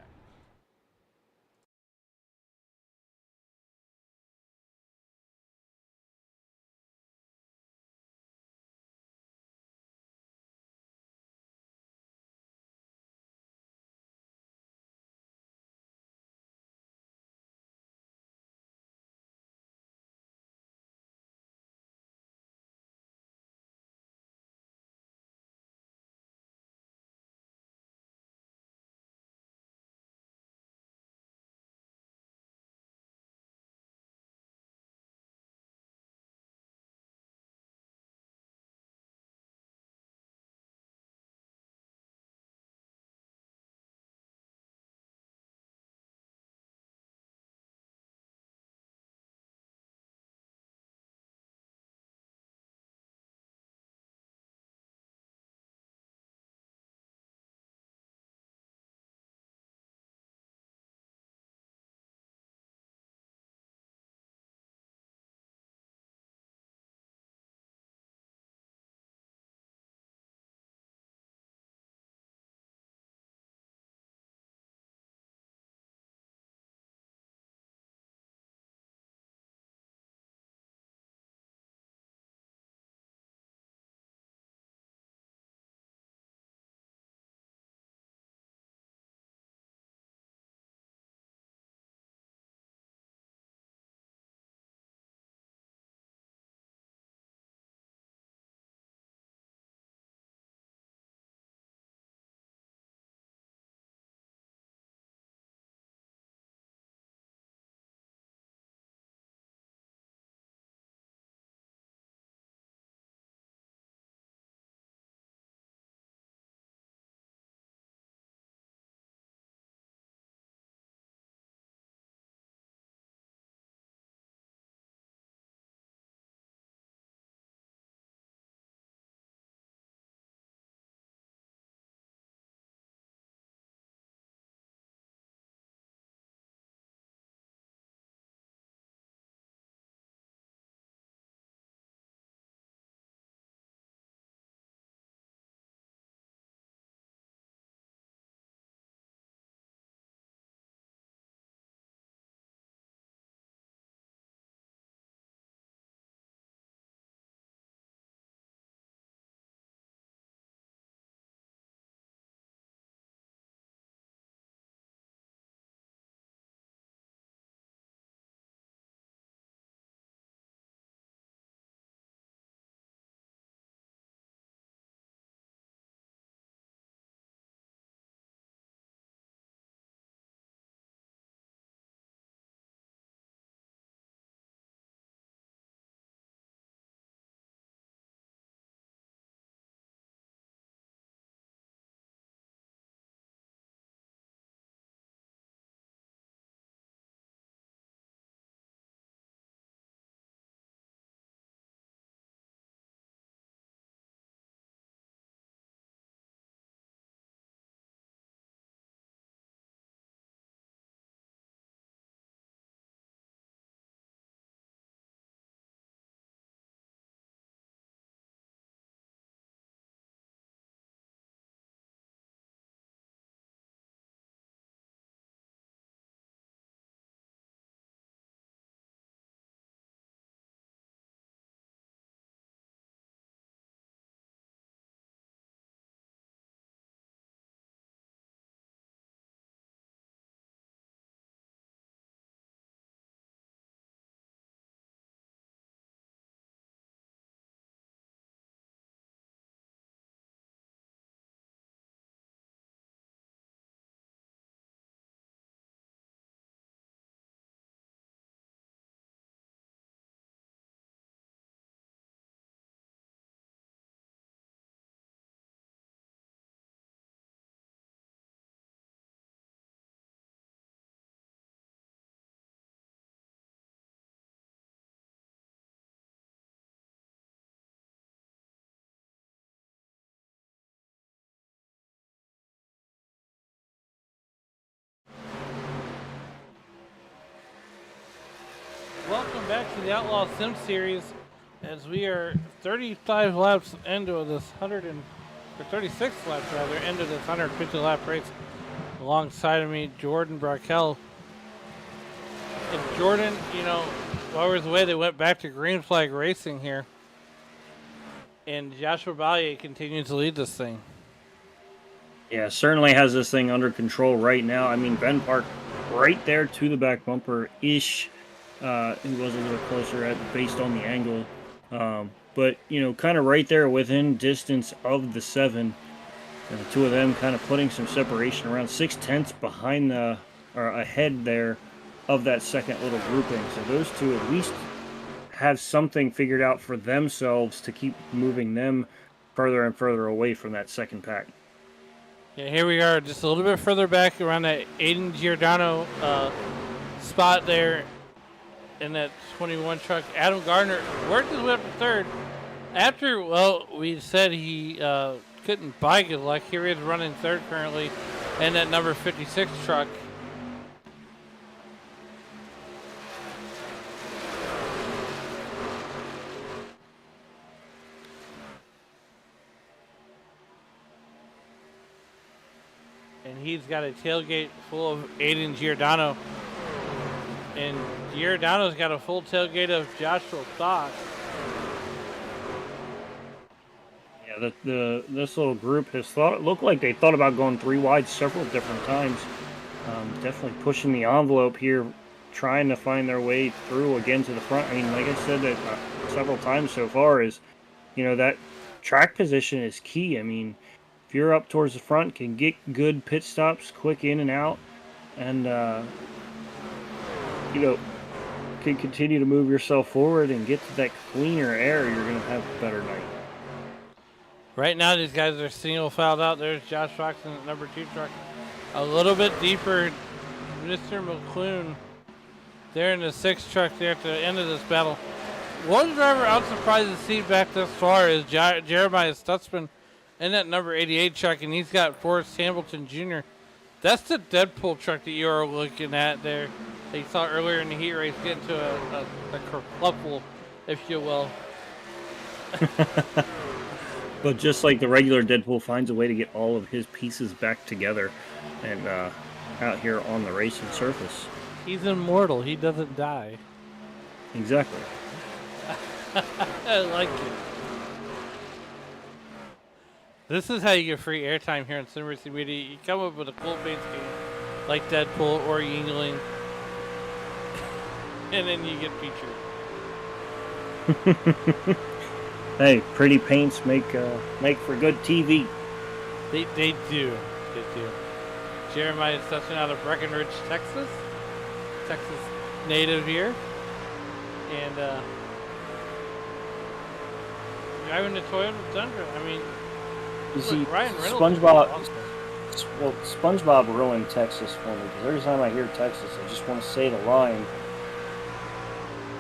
back to the Outlaw Sim Series as we are 35 laps into this 36 laps rather, into this 150 lap race. Alongside of me, Jordan Brackell. And Jordan, while we was away, they went back to Green Flag Racing here. And Joshua Ballier continues to lead this thing. Yeah, certainly has this thing under control right now. I mean, Ben Park right there to the back bumper-ish. He was a little closer based on the angle. But, kind of right there within distance of the 7. And the two of them kind of putting some separation around 6/10 behind or ahead there of that second little grouping. So those two at least have something figured out for themselves to keep moving them further and further away from that second pack. Yeah, here we are just a little bit further back around that Aiden Giordano spot there in that 21 truck. Adam Gardner worked his way up to third. After, we said he couldn't buy good luck. Here he is running third currently in that number 56 truck. And he's got a tailgate full of Aiden Giordano. And Giordano's got a full tailgate of Joshua Fox. Yeah, this little group has looked like they thought about going 3 wide several different times. Definitely pushing the envelope here, trying to find their way through again to the front. I mean, like I said that several times so far is, that track position is key. I mean, if you're up towards the front, can get good pit stops, quick in and out, and can continue to move yourself forward and get to that cleaner air, you're going to have a better night. Right now, these guys are single filed out. There's Josh Fox in the number 2 truck. A little bit deeper, Mr. McClune there in the 6 truck there at the end of this battle. One driver I'm surprised to see back this far is Jeremiah Stutzman in that number 88 truck, and he's got Forrest Hamilton Jr. That's the Deadpool truck that you are looking at there that you saw earlier in the heat race, getting to a kerfluffle, if you will. But just like the regular Deadpool finds a way to get all of his pieces back together and out here on the racing surface. He's immortal. He doesn't die. Exactly. I like it. This is how you get free airtime here on Sim Racing Media. You come up with a cool base game like Deadpool or Yingling, and then you get featured. Hey, pretty paints make for good TV. They do. They do. Jeremiah Stutzman out of Breckenridge, Texas. Texas native here. And driving the Toyota Tundra. I mean, you see, Ryan Reynolds SpongeBob ruined Texas for me, because every time I hear Texas, I just want to say the line.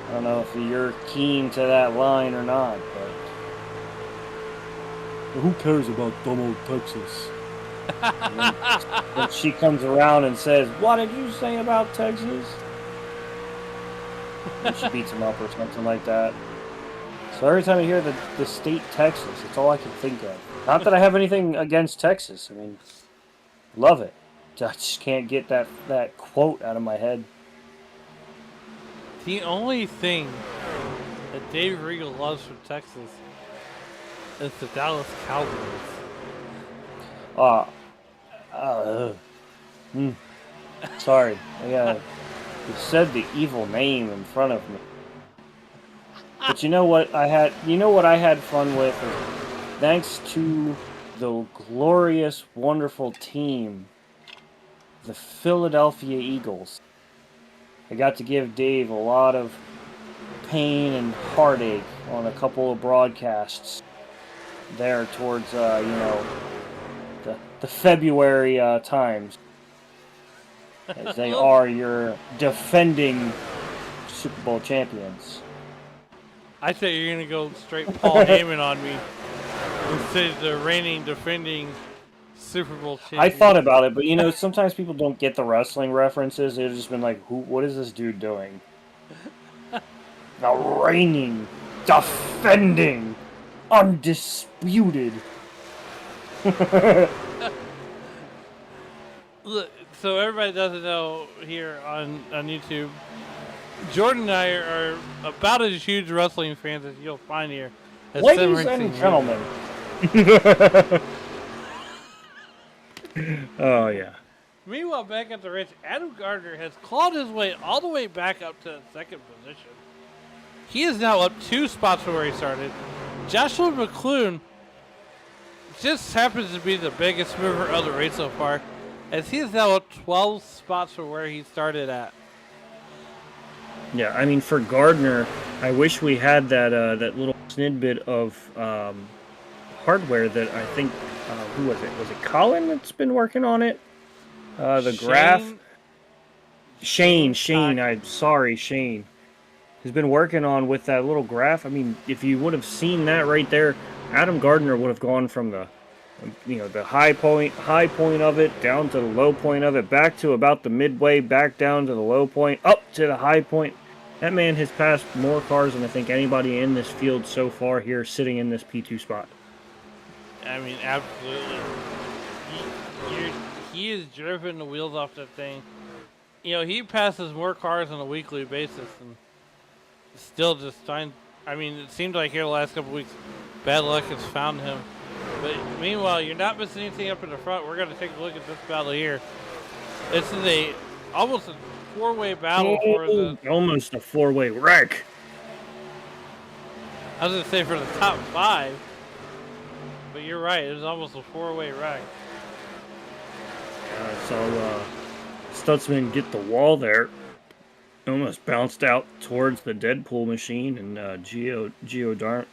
I don't know if you're keen to that line or not, but who cares about dumb old Texas? Then she comes around and says, "What did you say about Texas?" And she beats him up or something like that. So every time I hear the state Texas, it's all I can think of. Not that I have anything against Texas. I mean, love it. I just can't get that quote out of my head. The only thing that Dave Regal loves from Texas is the Dallas Cowboys. Sorry. You said the evil name in front of me. But you know what I had fun with? Thanks to the glorious, wonderful team, the Philadelphia Eagles. I got to give Dave a lot of pain and heartache on a couple of broadcasts there towards, the February times, as they are your defending Super Bowl champions. I thought you were going to go straight Paul Heyman on me and say the reigning, defending Super Bowl champion. I thought about it, but sometimes people don't get the wrestling references. They've just been like, what is this dude doing? the reigning, defending, undisputed. Look, so everybody doesn't know here on YouTube, Jordan and I are about as huge wrestling fans as you'll find here. At Sim Ladies Racing and Radio. gentlemen. Oh, yeah. Meanwhile, back at the race, Adam Gardner has clawed his way all the way back up to second position. He is now up 2 spots from where he started. Joshua McClune just happens to be the biggest mover of the race so far, as he is now up 12 spots from where he started at. Yeah, I mean, for Gardner, I wish we had that that little snidbit of hardware that I think, who was it? Was it Colin that's been working on it? The graph? Shane, I'm sorry, Shane. Has been working on with that little graph. I mean, if you would have seen that right there, Adam Gardner would have gone from the, the high point of it, down to the low point of it, back to about the midway, back down to the low point, up to the high point. That man has passed more cars than I think anybody in this field so far here sitting in this P2 spot. I mean, absolutely. He has driven the wheels off that thing. He passes more cars on a weekly basis and still just fine. I mean, it seemed like here the last couple weeks, bad luck has found him. But meanwhile, you're not missing anything up in the front. We're going to take a look at this battle here. This is almost a 4-way battle for the... Almost a 4-way wreck. I was going to say for the top 5. But you're right. It was almost a 4-way wreck. So Stutzman get the wall there. Almost bounced out towards the Deadpool machine, and Giordano.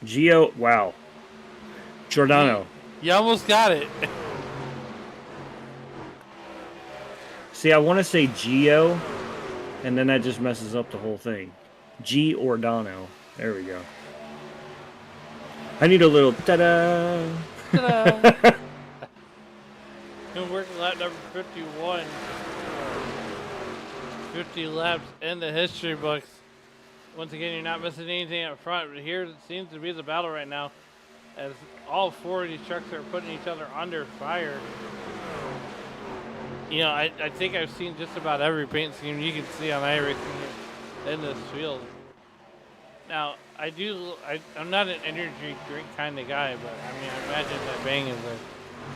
You almost got it. See, I want to say Gio, and then that just messes up the whole thing. Giordano. There we go. I need a little ta-da. Ta-da. Been working lap number 51. 50 laps in the history books. Once again, you're not missing anything up front, but here it seems to be the battle right now, as all 4 of these trucks are putting each other under fire. I think I've seen just about every paint scheme you can see on iRacing in this field. Now, I'm not an energy drink kind of guy, but I mean, I imagine that Bang is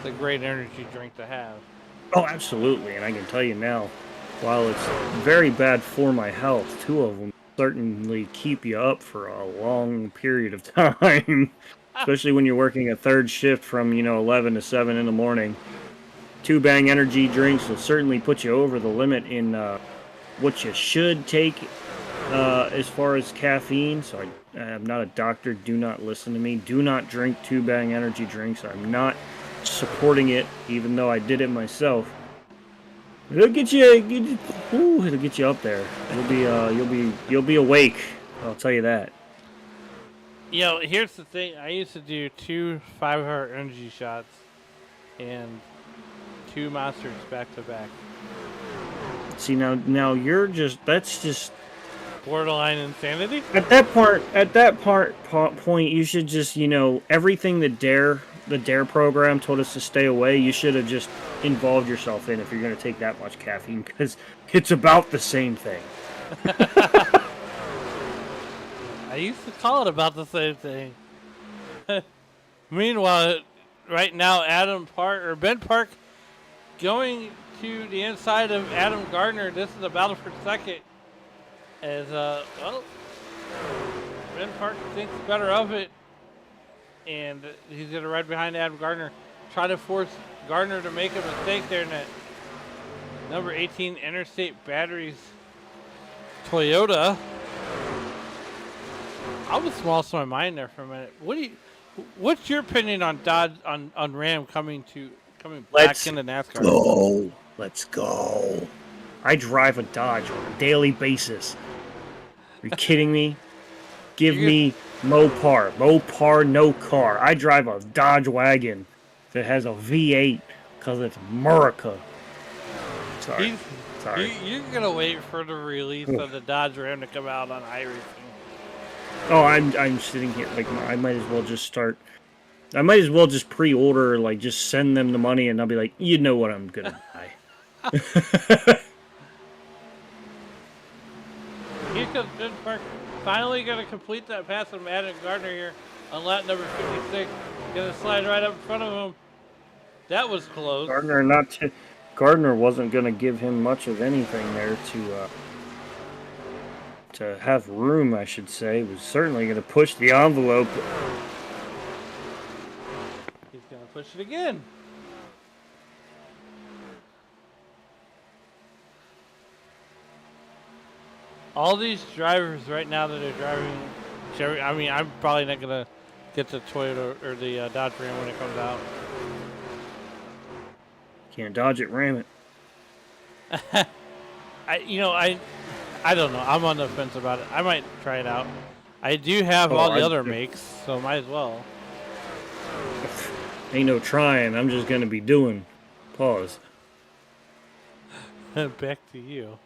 a great energy drink to have. Oh, absolutely, and I can tell you now, while it's very bad for my health, 2 of them certainly keep you up for a long period of time, especially when you're working a 3rd shift from 11 to 7 in the morning. 2 Bang energy drinks will certainly put you over the limit in what you should take as far as caffeine. So I'm not a doctor. Do not listen to me. Do not drink 2 Bang energy drinks. I'm not supporting it, even though I did it myself. It'll get you up there. You'll be awake. I'll tell you that. Here's the thing. I used to do 2 5-hour energy shots and 2 monsters back to back. See, now that's just borderline insanity. At that point, you should just everything the Dare program told us to stay away. You should have just involved yourself in if you're going to take that much caffeine, because it's about the same thing. I used to call it about the same thing. Meanwhile, right now, Ben Park going to the inside of Adam Gardner. This is a battle for second. As Ben Park thinks better of it, and he's going to ride behind Adam Gardner, try to force Gardner to make a mistake there in that number 18 Interstate Batteries Toyota. I almost lost my mind there for a minute. What's your opinion on Dodge on Ram coming back into NASCAR? Let's go. I drive a Dodge on a daily basis. Are you kidding me? Give me Mopar. Mopar, no car. I drive a Dodge wagon that has a V8 because it's America. Sorry. You're going to wait for the release of the Dodge Ram to come out on iRacing. Oh, I'm sitting here like I might as well just start. I might as well just pre-order, like just send them the money, and I'll be like, you know what, I'm gonna buy. Here comes Ben Park. Finally going to complete that pass from Adam Gardner here on lap number 56. Going to slide right up in front of him. That was close. Gardner wasn't gonna give him much of anything there to have room, I should say. Was certainly gonna push the envelope. He's going to push it again. All these drivers right now that are driving Chevy, I mean, I'm probably not going to get the Toyota or the Dodge Ram when it comes out. Can't dodge it, ram it. I don't know. I'm on the fence about it. I might try it out. I do have all the other makes, so might as well. Ain't no trying. I'm just gonna be doing. Pause. Back to you.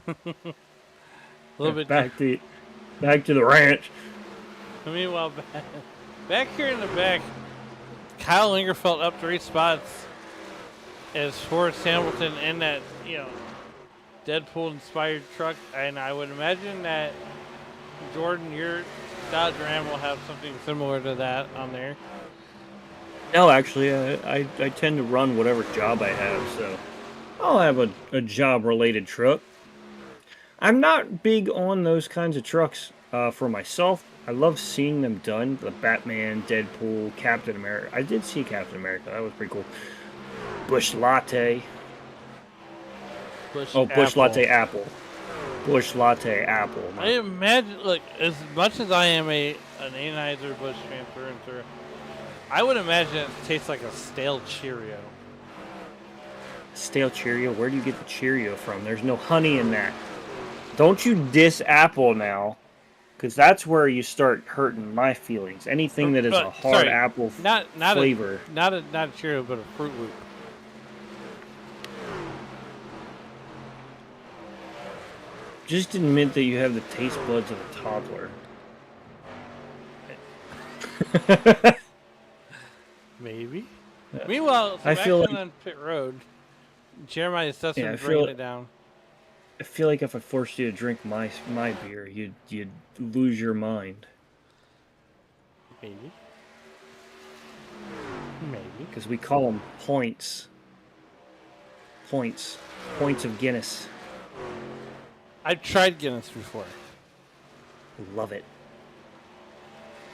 A little bit back to the ranch. Meanwhile, back here in the back, Kyle Lingerfeld up 3 spots as Forrest Hamilton in that, Deadpool-inspired truck. And I would imagine that, Jordan, your Dodge Ram will have something similar to that on there. No, actually, I tend to run whatever job I have, so I'll have a job-related truck. I'm not big on those kinds of trucks for myself. I love seeing them done. The Batman, Deadpool, Captain America. I did see Captain America. That was pretty cool. Bush Latte. Bush Latte Apple. Bush Latte Apple. I imagine, look, as much as I am an Anheuser-Busch fan through and through, I would imagine it tastes like a stale Cheerio. Stale Cheerio? Where do you get the Cheerio from? There's no honey in that. Don't you diss Apple now, because that's where you start hurting my feelings. Anything that is a hard apple flavor. Not a Cheerio, but a Fruit Loop. Just admit that you have the taste buds of a toddler. Maybe. Meanwhile, I feel like on pit road, Jeremiah Sussman's bringing it down. I feel like if I forced you to drink my beer, you'd lose your mind. Maybe. Because we call them points. Points of Guinness. I've tried Guinness before. Love it.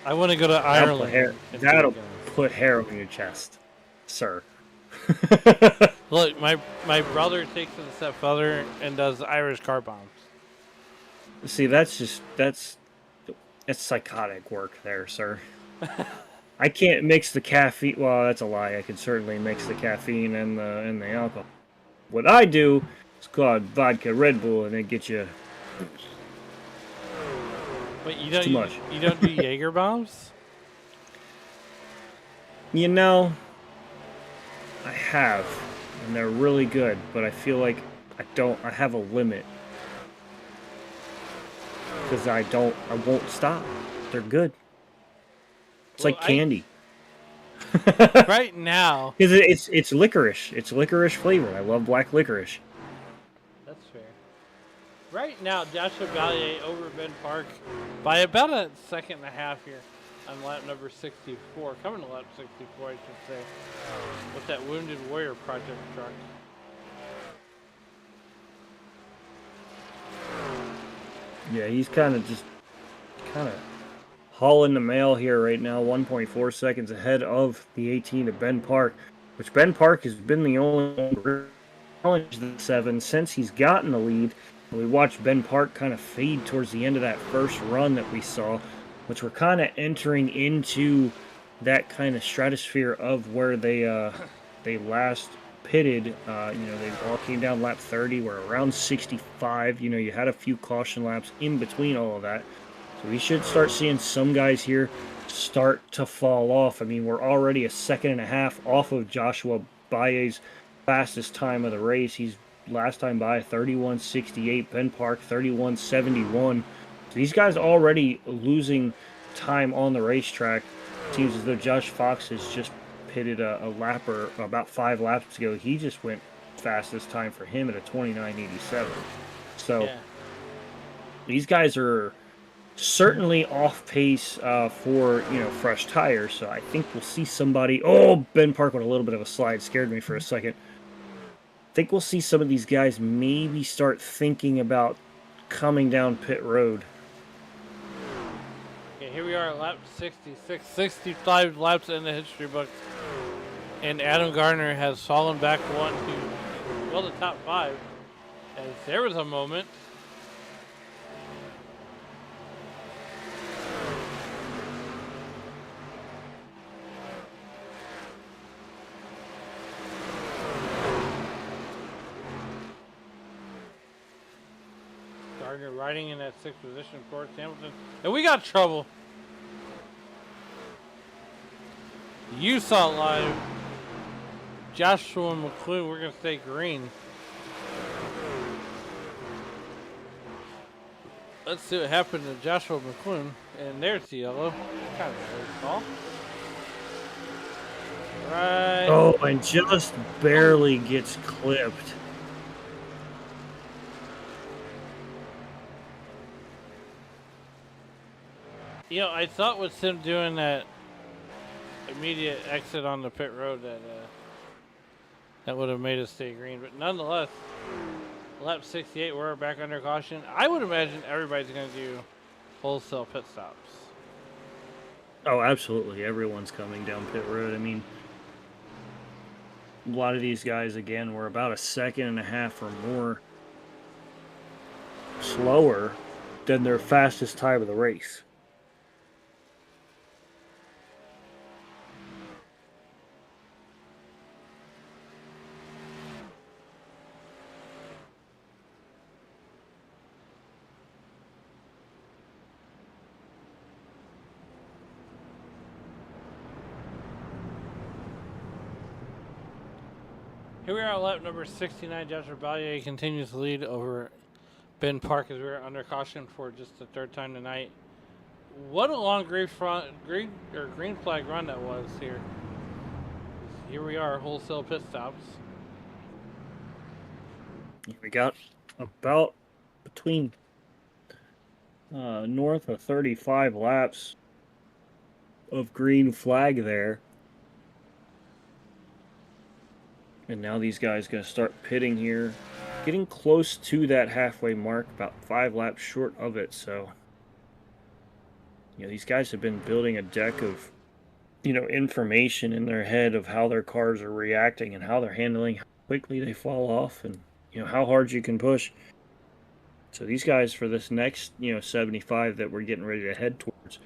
I want to go to Ireland. That'll put hair on your chest, sir. Look, my brother takes it a step further and does Irish car bombs. See, that's psychotic work there, sir. I can't mix the caffeine. Well, that's a lie. I can certainly mix the caffeine and the alcohol. What I do is called vodka Red Bull, and it gets you. Wait, you too much. You don't do Jaeger bombs? You know, I have, and they're really good, but I feel like I have a limit. Because I won't stop. They're good. It's like candy. Right now. Because it's licorice. It's licorice flavored. I love black licorice. That's fair. Right now, Joshua Valier over Ben Park by about a second and a half here on lap number 64. Coming to lap 64, I should say. With that Wounded Warrior Project truck. Yeah, he's kind of hauling the mail here right now. 1.4 seconds ahead of the 18 of Ben Park, which Ben Park has been the only one challenge the 7 since he's gotten the lead. And we watched Ben Park kind of fade towards the end of that first run that we saw, which we're kind of entering into that kind of stratosphere of where they last pitted. They all came down lap 30. We're around 65. You had a few caution laps in between all of that. So we should start seeing some guys here start to fall off. I mean, we're already a second and a half off of Joshua Baye's fastest time of the race. He's last time by 31.68. Ben Park 31.71. So these guys already losing time on the racetrack. Seems as though Josh Fox has just pitted a lapper about 5 laps ago. He just went fastest time for him at a 29.87. So Yeah. these guys are certainly off pace for fresh tires. So I think we'll see somebody. Oh, Ben Park with a little bit of a slide scared me for a second. I think we'll see some of these guys maybe start thinking about coming down pit road. Okay, here we are at lap 66, 65 laps in the history books. And Adam Gardner has fallen back one to, well, the top 5. As there was a moment. Gardner riding in that 6th position for Hamilton. And we got trouble. You saw it live. Joshua McClune, we're going to stay green. Let's see what happened to Joshua McClune. And there's the yellow. Kind of a call. Right. Oh, and just barely gets clipped. You know, I thought with him doing that immediate exit on the pit road that would have made us stay green. But nonetheless, lap 68, we're back under caution. I would imagine everybody's going to do wholesale pit stops. Oh, absolutely. Everyone's coming down pit road. I mean, a lot of these guys, again, were about a second and a half or more slower than their fastest time of the race. Here we are at lap number 69. Joshua Ballier continues to lead over Ben Park as we're under caution for just the 3rd time tonight. What a long green flag run that was here. Here we are, wholesale pit stops. We got about between north of 35 laps of green flag there. And now these guys going to start pitting here. Getting close to that halfway mark, about 5 laps short of it. So, these guys have been building a deck of, information in their head of how their cars are reacting and how they're handling, how quickly they fall off, and, how hard you can push. So these guys for this next, 75 that we're getting ready to head towards,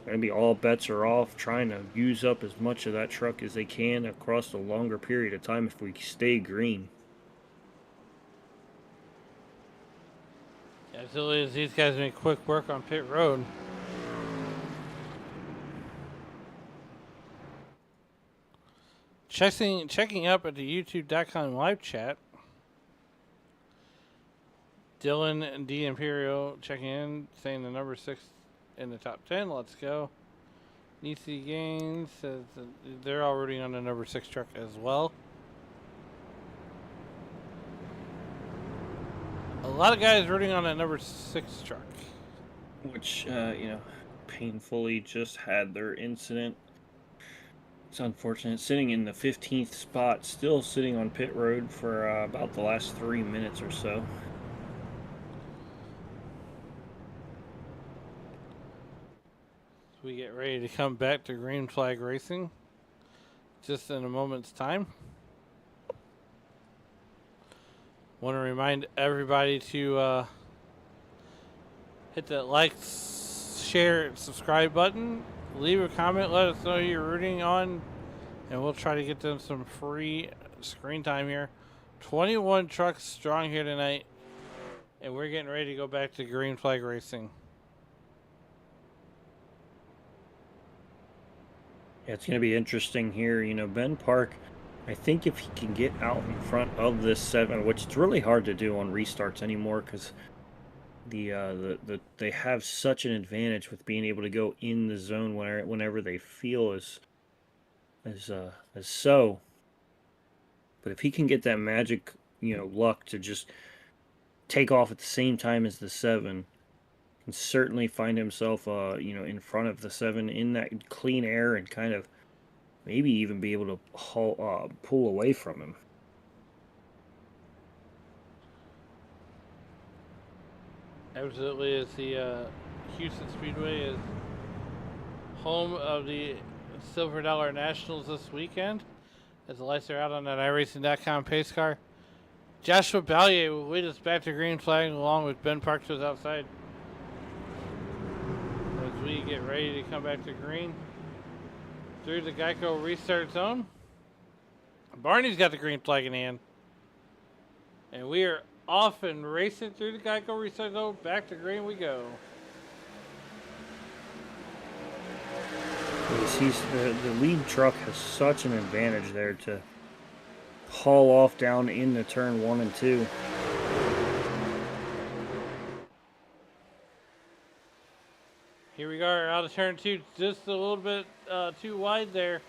going to be all bets are off, trying to use up as much of that truck as they can across a longer period of time if we stay green. Absolutely, as these guys make quick work on pit road. Checking up at the youtube.com live chat. Dylan D. Imperial checking in, saying the number 6 in the top 10. Let's go. Nisi Gaines says that they're all rooting on the number 6 truck as well. A lot of guys rooting on that number 6 truck. Which, painfully just had their incident. It's unfortunate. Sitting in the 15th spot, still sitting on pit road for about the last 3 minutes or so. We get ready to come back to green flag racing just in a moment's time. Want to remind everybody to hit that like, share, and subscribe button. Leave a comment. Let us know who you're rooting on, and we'll try to get them some free screen time here. 21 trucks strong here tonight, and we're getting ready to go back to green flag racing. Yeah, it's going to be interesting here. Ben Park, I think if he can get out in front of this 7, which it's really hard to do on restarts anymore because they have such an advantage with being able to go in the zone whenever they feel as so. But if he can get that magic, luck to just take off at the same time as the 7, can certainly find himself, in front of the 7 in that clean air and kind of maybe even be able to pull away from him. Absolutely, as the Houston Speedway is home of the Silver Dollar Nationals this weekend. As the lights are out on that iRacing.com pace car. Joshua Ballier will lead us back to green flag along with Ben Parks was outside. As we get ready to come back to green through the Geico restart zone. Barney's got the green flag in hand. And we are off and racing through the Geico restart zone. Back to green we go. The lead truck has such an advantage there to haul off down into turn 1 and 2. Here we are out of turn 2, just a little bit too wide there.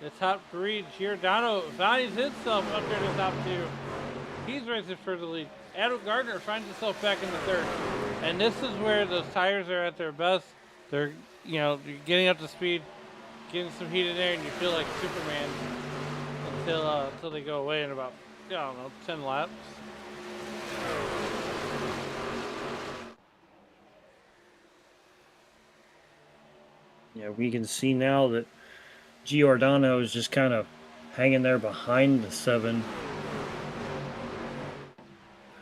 The top 3, Giordano values himself up there in the top 2. He's racing for the lead. Adam Gardner finds himself back in the 3rd. And this is where those tires are at their best. They're, you're getting up to speed, getting some heat in there, and you feel like Superman until they go away in about, 10 laps. Yeah, we can see now that Giordano is just kind of hanging there behind the 7.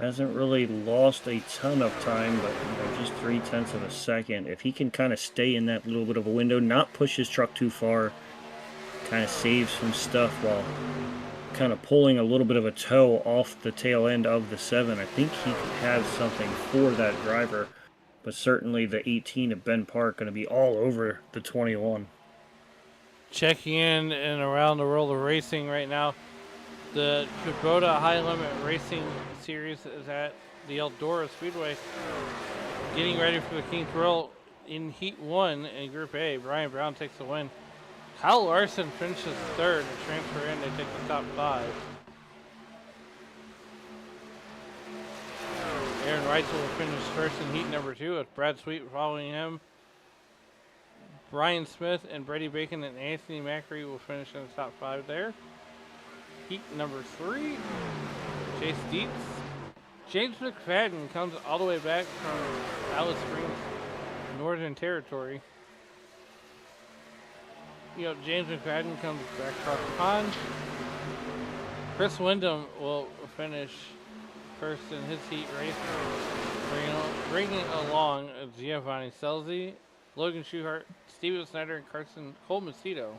Hasn't really lost a ton of time, but just 0.3 of a second. If he can kind of stay in that little bit of a window, not push his truck too far, kind of save some stuff while kind of pulling a little bit of a toe off the tail end of the 7, I think he could have something for that driver. But certainly the 18 of Ben Park going to be all over the 21. Checking in and around the world of racing right now. The Kubota High Limit Racing Series is at the Eldora Speedway. Getting ready for the King's Royal in Heat 1 in Group A. Brian Brown takes the win. Kyle Larson finishes 3rd and transfer in. They take the top 5. Aaron Reitzel will finish 1st in Heat number 2 with Brad Sweet following him. Brian Smith and Brady Bacon and Anthony Macri will finish in the top 5 there. Heat number 3, Chase Dietz. James McFadden comes all the way back from Alice Springs, Northern Territory. James McFadden comes back across the pond. Chris Wyndham will finish 1st in his heat race, bringing along Giovanni Selzy, Logan Schuhart, Steven Snyder, and Carson Colmacito.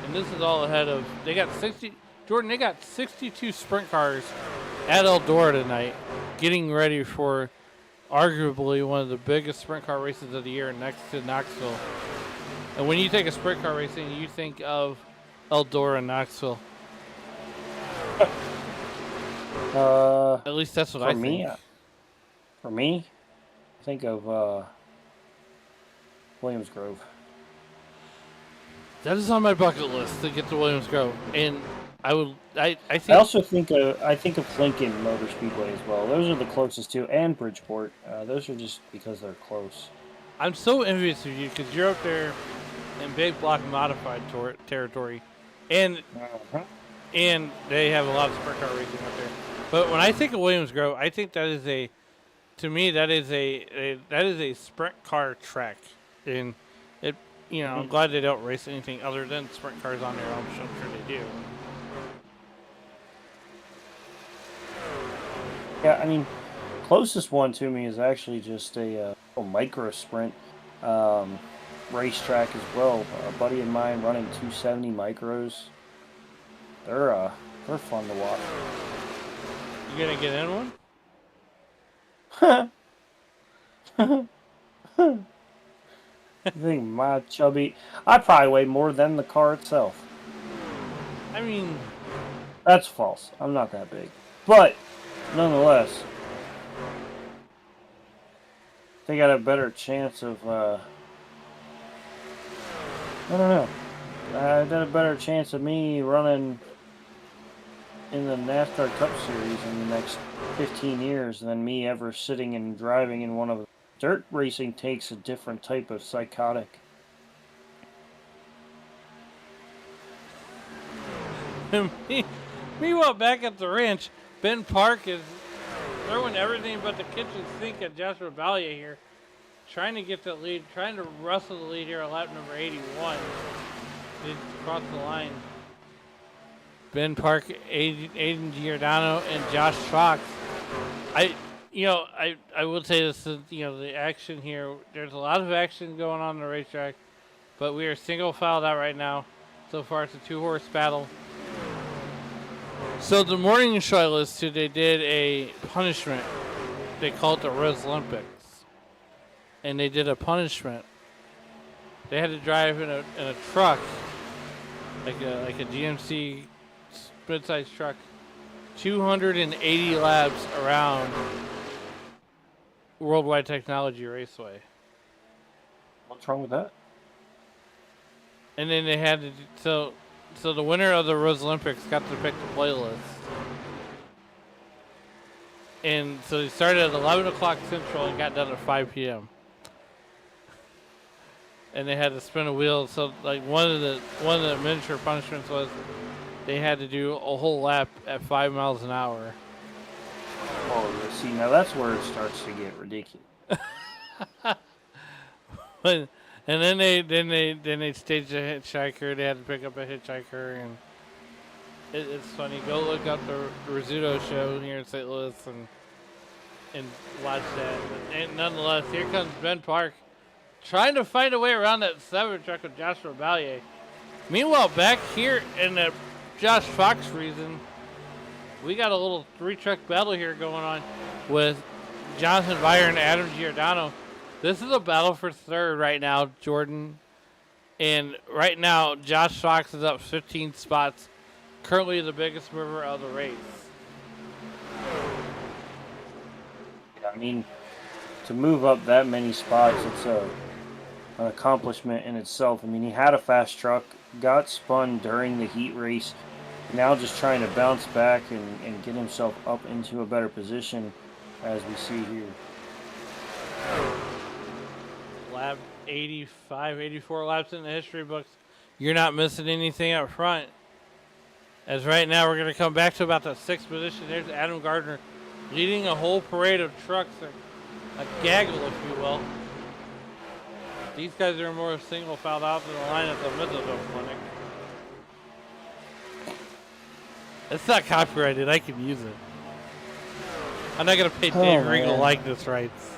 And this is all ahead of, they got 62 sprint cars at Eldora tonight, getting ready for arguably one of the biggest sprint car races of the year next to Knoxville. And when you think of sprint car racing, you think of Eldora and Knoxville. At least that's what I think. For me, think of Williams Grove. That is on my bucket list to get to Williams Grove, and I think. I also think of Lincoln Motor Speedway as well. Those are the closest to, and Bridgeport. Those are just because they're close. I'm so envious of you because you're up there in big block modified territory, and they have a lot of sprint car racing up there. But when I think of Williams Grove, I think that is a sprint car track, and it. I'm glad they don't race anything other than sprint cars on there. I'm sure they do. Yeah, I mean, closest one to me is actually just a micro sprint racetrack as well. A buddy of mine running 270 micros. They're fun to watch. You gonna get in one? I think my chubby... I probably weigh more than the car itself. I mean, That's false. I'm not that big. But, nonetheless, they got a better chance of, I don't know. I got a better chance of me running in the NASCAR Cup Series in the next 15 years than me ever sitting and driving in one of them. Dirt racing takes a different type of psychotic. Meanwhile, back at the ranch, Ben Park is throwing everything but the kitchen sink at Joshua Valier here, trying to get the lead, trying to wrestle the lead here at lap number 81. Did cross the line. Ben Park, Aiden Giordano, and Josh Fox. I will say this is, the action here. There's a lot of action going on the racetrack, but we are single filed out right now. So far, it's a 2-horse battle. So the morning Charlottes today did a punishment. They call it the Rose Olympics, and they did a punishment. They had to drive in a truck, like a GMC mid-size truck, 280 laps around Worldwide Technology Raceway. What's wrong with that? And then they had to so the winner of the Rose Olympics got to pick the playlist. And so they started at 11 o'clock Central and got done at 5 p.m. And they had to spin a wheel. So like one of the miniature punishments was they had to do a whole lap at 5 miles an hour. Oh, see, now that's where it starts to get ridiculous. And then they staged a hitchhiker. They had to pick up a hitchhiker, and it's funny. Go look up the Rizzuto show here in St. Louis and watch that. And nonetheless, here comes Ben Park trying to find a way around that 7 truck with Joshua Valier. Meanwhile, back here in the Josh Fox reason, we got a little 3-truck battle here going on with Jonathan Vire and Adam Giordano. This is a battle for third right now, Jordan. And right now, Josh Fox is up 15 spots. Currently the biggest mover of the race. I mean, to move up that many spots, it's an accomplishment in itself. I mean, he had a fast truck, got spun during the heat race, now just trying to bounce back and get himself up into a better position, as we see here. Lap 85, 84 laps in the history books. You're not missing anything up front. As right now, we're going to come back to about the 6th position. There's Adam Gardner leading a whole parade of trucks, a gaggle, if you will. These guys are more single filed out than the line at the Middleville Clinic. It's not copyrighted. I can use it. I'm not going to pay Dave Ringo likeness rights.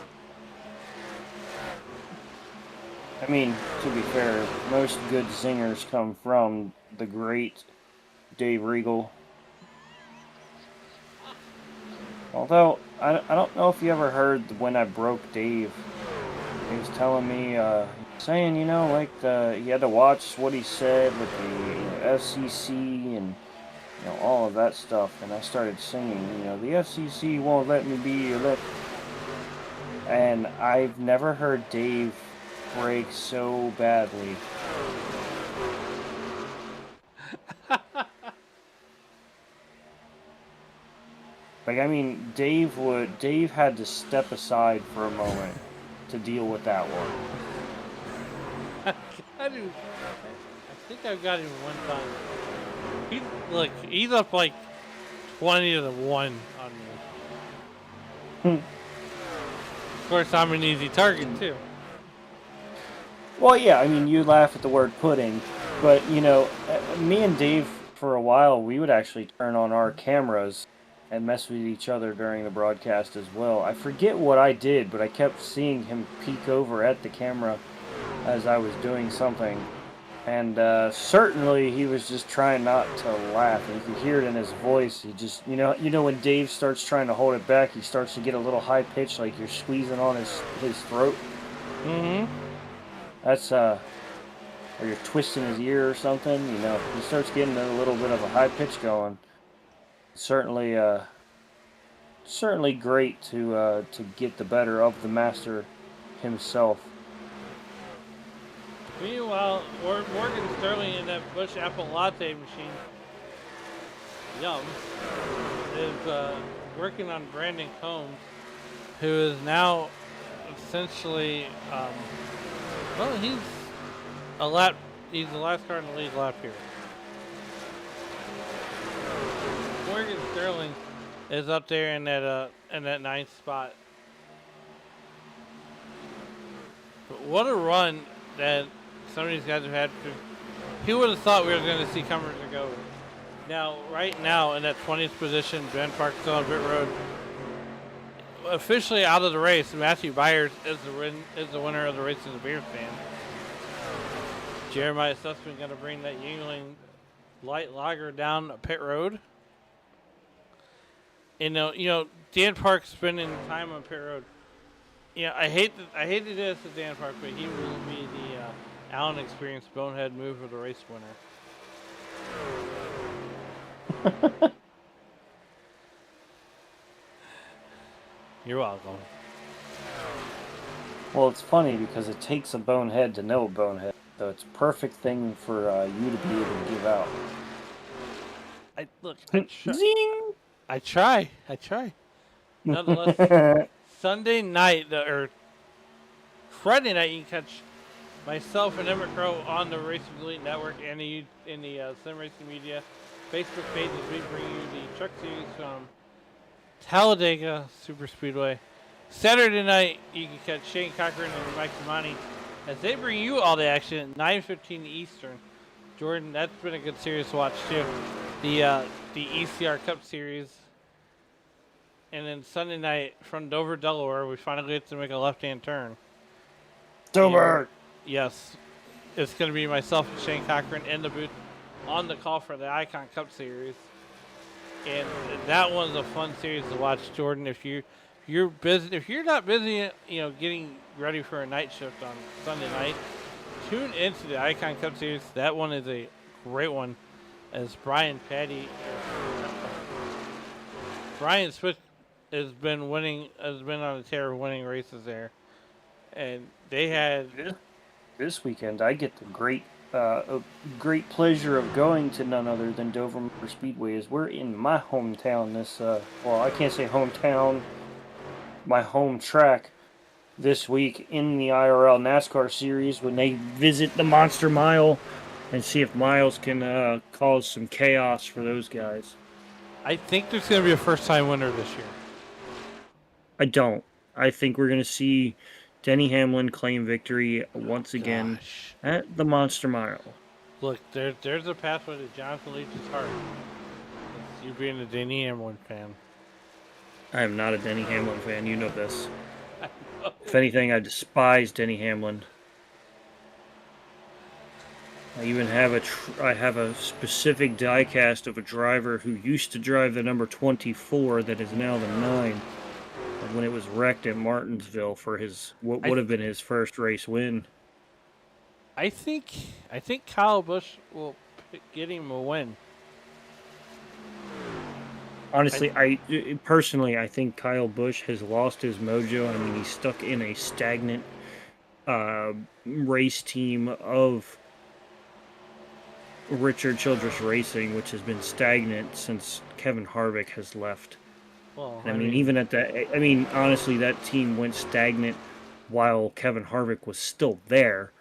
I mean, to be fair, most good zingers come from the great Dave Regal. Although, I don't know if you ever heard When I Broke Dave. He was telling me, saying, he had to watch what he said with the FCC and, all of that stuff. And I started singing, the FCC won't let me be your lip. And I've never heard Dave break so badly. Like, I mean, Dave had to step aside for a moment to deal with that one. I think I've got him one time. He's up like 20-1 on me. Of course, I'm an easy target too. Well, yeah, I mean, you laugh at the word pudding, but, me and Dave, for a while, we would actually turn on our cameras and mess with each other during the broadcast as well. I forget what I did, but I kept seeing him peek over at the camera as I was doing something. And certainly he was just trying not to laugh. And you could hear it in his voice. He just, when Dave starts trying to hold it back, he starts to get a little high pitched, like you're squeezing on his throat. Mm-hmm. That's, or you're twisting his ear or something, he starts getting a little bit of a high pitch going. certainly certainly great to get the better of the master himself. Meanwhile, Morgan Sterling in that Bush Apple Latte machine, yum, is working on Brandon Combs, who is now essentially, well, he's the last car in the lead lap here. Morgan Sterling is up there in that ninth spot. But what a run that some of these guys have had. Who would have thought we were going to see Cummers go? Now, right now, in that 20th position, Ben Park still on pit road. Officially out of the race, Matthew Byers is the winner of the race as a Bears fan. Jeremiah Sussman going to bring that Yingling light lager down pit road. You know, Dan Park spending time on pit road. Yeah, I hated this at Dan Park, but he will be the Allen Experience bonehead move of the race winner. You're welcome. Well, it's funny because it takes a bonehead to know a bonehead, so it's a perfect thing for you to be able to give out. Zing! I try. Nonetheless, Sunday night or Friday night, you can catch myself and Emmett Crow on the Racing Elite Network and in the Sim Racing Media Facebook page as we bring you the Truck Series from Talladega Super Speedway. Saturday night, you can catch Shane Cochran and Mike Kamani as they bring you all the action at 9:15 Eastern. Jordan, that's been a good series to watch too. The ECR Cup Series. And then Sunday night from Dover, Delaware, we finally get to make a left-hand turn. Dover! Yes. It's going to be myself and Shane Cochran in the booth on the call for the Icon Cup Series. And that one's a fun series to watch, Jordan. If you're busy, if you're not busy, getting ready for a night shift on Sunday night, tune into the Icon Cup Series. That one is a great one. As Brian Smith has been on a tear of winning races there, and they had this weekend. I get the great pleasure of going to none other than Dover Motor Speedway, as we're in my hometown. Well, I can't say hometown, my home track this week in the IRL NASCAR series when they visit the Monster Mile and see if Miles can cause some chaos for those guys. I think there's going to be a first-time winner this year. I don't. I think we're going to see Denny Hamlin claim victory once again at the Monster Mile. Look, there's a pathway to Jonathan Leach's heart. It's you being a Denny Hamlin fan. I am not a Denny Hamlin fan. You know this. If anything, I despise Denny Hamlin. I even have a specific diecast of a driver who used to drive the number 24 that is now the 9. When it was wrecked at Martinsville for what would have been his first race win. I think Kyle Busch will get him a win. Honestly, I personally think Kyle Busch has lost his mojo. I mean, he's stuck in a stagnant race team of Richard Childress Racing, which has been stagnant since Kevin Harvick has left. Well, I mean, honestly, that team went stagnant while Kevin Harvick was still there,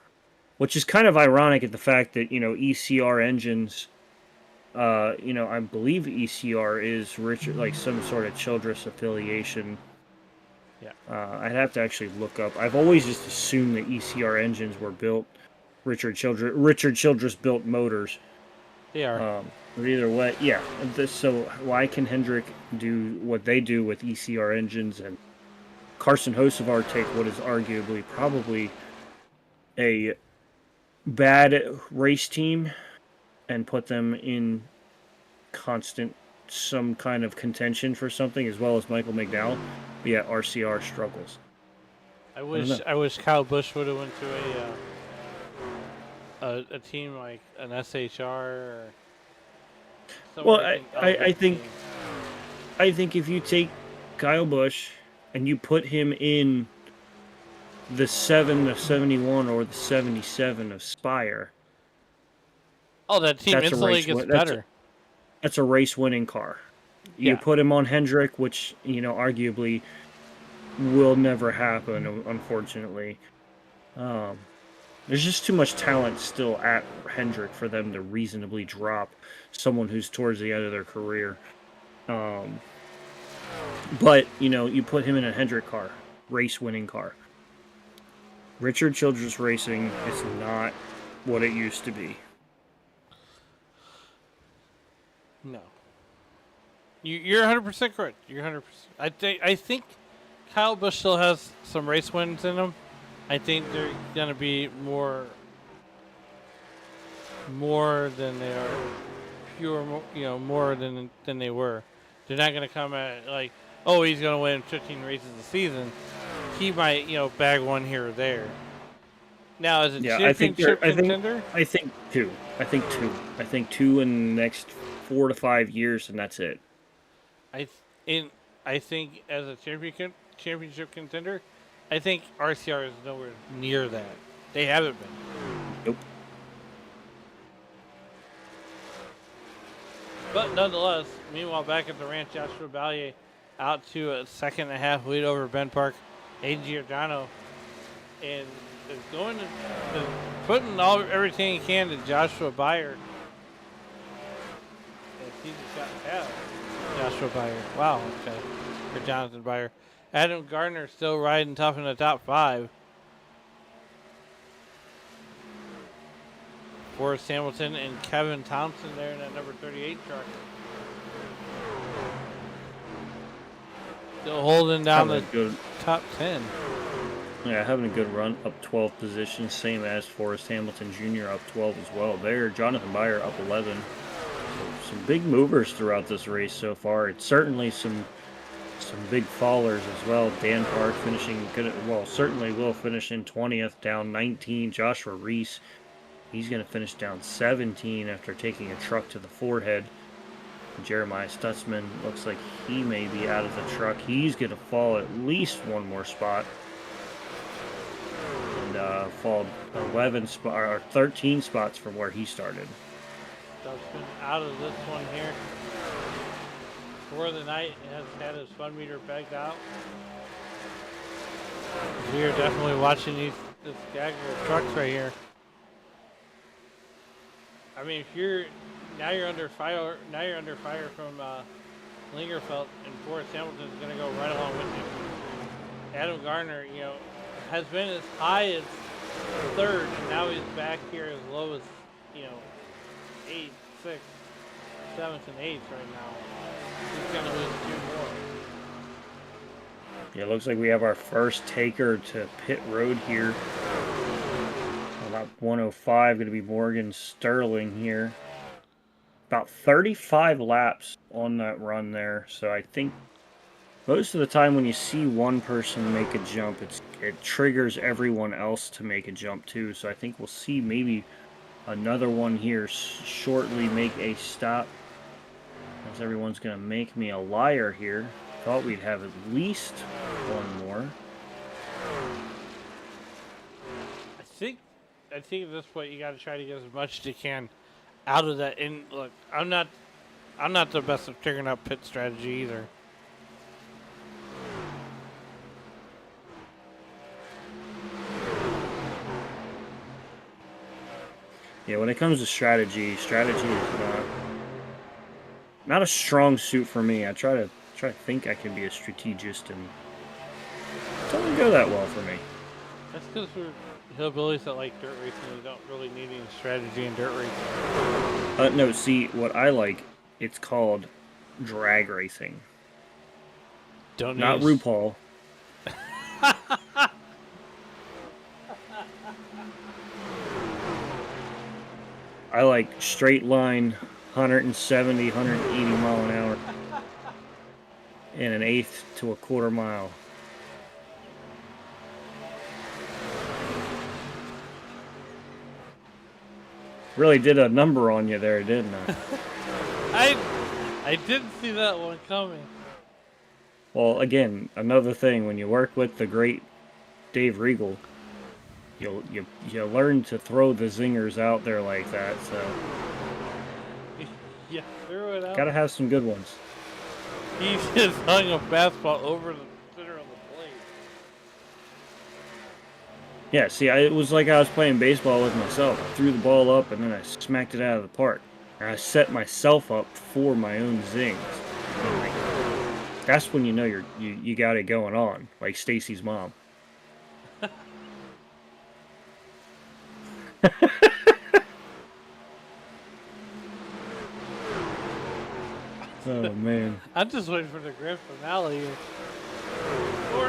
which is kind of ironic at the fact that, ECR engines, I believe ECR is Richard, like some sort of Childress affiliation. Yeah. I'd have to actually look up. I've always just assumed that ECR engines were built, Richard Childress built motors. They are. But either way, yeah. So why can Hendrick do what they do with ECR engines and Carson Hocevar take what is arguably probably a bad race team and put them in constant some kind of contention for something, as well as Michael McDowell? But yeah, RCR struggles. I wish Kyle Busch would have went to a team like an SHR. Or well, I think I think if you take Kyle Busch and you put him in the 7 of 71 or the 77 of Spire, Oh, that team that's a instantly race gets win. better. That's a race winning car. You Yeah. put him on Hendrick, which arguably will never happen, unfortunately. There's just too much talent still at Hendrick for them to reasonably drop someone who's towards the end of their career. But you put him in a Hendrick car, race winning car. Richard Childress Racing is not what it used to be. No. You're 100% correct. You're 100%. I think Kyle Busch still has some race wins in him. I think they're gonna be more than they are pure. More than they were. They're not gonna come at like, oh, he's gonna win 15 races a season. He might bag one here or there. Now, as a championship contender, I think two. I think two in the next 4 to 5 years, and that's it. I think as a championship contender, I think RCR is nowhere near that. They haven't been. Nope. But nonetheless, meanwhile, back at the ranch, Joshua Ballier out to a 2.5 lead over Ben Park, Aiden Giordano, and is going to putting everything he can to Joshua Bayer. As he just got past Joshua Bayer. Wow, okay. For Jonathan Bayer. Adam Gardner still riding tough in the top 5. Forrest Hamilton and Kevin Thompson there in that number 38 truck. Still holding down the top 10. Yeah, having a good run, up 12 positions, same as Forrest Hamilton Jr. up 12 as well. There, Jonathan Bayer up 11. So some big movers throughout this race so far. It's certainly some big fallers as well. Dan Park finishing good. Well, certainly will finish in 20th, down 19. Joshua Reese, he's going to finish down 17 after taking a truck to the forehead. Jeremiah Stutzman looks like he may be out of the truck. He's going to fall at least one more spot. And fall 13 spots from where he started. Stutzman out of this one here. For the night, has had his fun meter pegged out. We are definitely watching this gaggle of trucks right here. I mean, if you're under fire from Lingerfeld, and Forrest Hamilton is going to go right along with you. Adam Gardner, has been as high as 3rd, and now he's back here as low as 8th, 6th, 7th, and 8th right now. He's going to lose 2 more. Yeah, it looks like we have our first taker to pit road here. About 105, going to be Morgan Sterling here. About 35 laps on that run there. So I think most of the time when you see one person make a jump, it triggers everyone else to make a jump too. So I think we'll see maybe another one here shortly make a stop. As everyone's going to make me a liar here. Thought we'd have at least one more. I think at this point you got to try to get as much as you can out of that. And look, I'm not the best at figuring out pit strategy either. Yeah, when it comes to strategy is not a strong suit for me. I try to think I can be a strategist, and it doesn't go that well for me. That's because we're hillbillies that like dirt racing. We don't really need any strategy in dirt racing. No, see, what I like, it's called drag racing. Not RuPaul. I like straight line, 170, 180 mile an hour, and an 1/8 to a 1/4 mile. Really did a number on you there, didn't I? I didn't see that one coming. Well, again, another thing, when you work with the great Dave Regal, you learn to throw the zingers out there like that, so Yeah, threw it out. gotta have some good ones. He just hung a fastball over the center of the plate. Yeah, see, it was like I was playing baseball with myself. I threw the ball up and then I smacked it out of the park. And I set myself up for my own zings. And like, that's when you know you got it going on, like Stacy's mom. Oh man. I'm just waiting for the grand finale.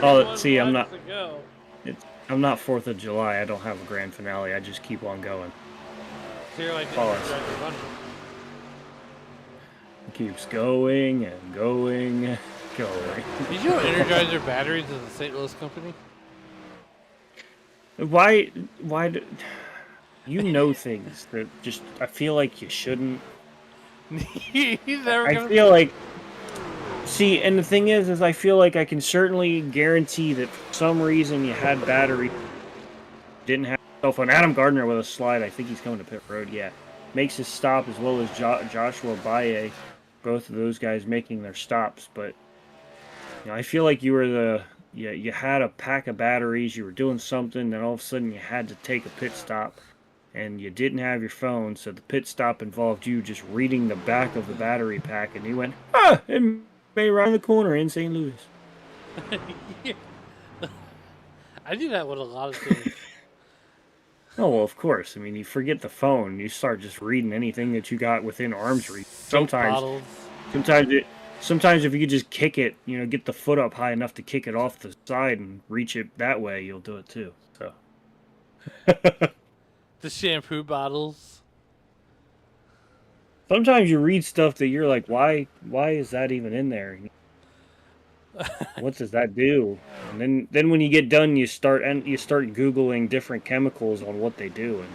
Oh, see, I'm not. To go. I'm not 4th of July. I don't have a grand finale. I just keep on going. So you're like Pause. It keeps going and going, going. Did you know Energizer Batteries is a St. Louis company? Why you know things that just I feel like you shouldn't. He's never I feel like see, and the thing is I feel like I can certainly guarantee that for some reason you had battery, didn't have cell phone. Adam Gardner with a slide. I think he's coming to pit road. Yeah, makes his stop as well as Joshua Baye. Both of those guys making their stops, but you know, I feel like you were you had a pack of batteries. You were doing something, then all of a sudden you had to take a pit stop. And you didn't have your phone, so the pit stop involved you just reading the back of the battery pack, and you went, it may right in the corner in St. Louis. Yeah. I do that with a lot of things. Oh, well, of course. I mean, you forget the phone, you start just reading anything that you got within arm's reach. Sometimes if you could just kick it, you know, get the foot up high enough to kick it off the side and reach it that way, you'll do it too. So. The shampoo bottles. Sometimes you read stuff that you're like, why is that even in there? What does that do? And then when you get done, you start Googling different chemicals on what they do. And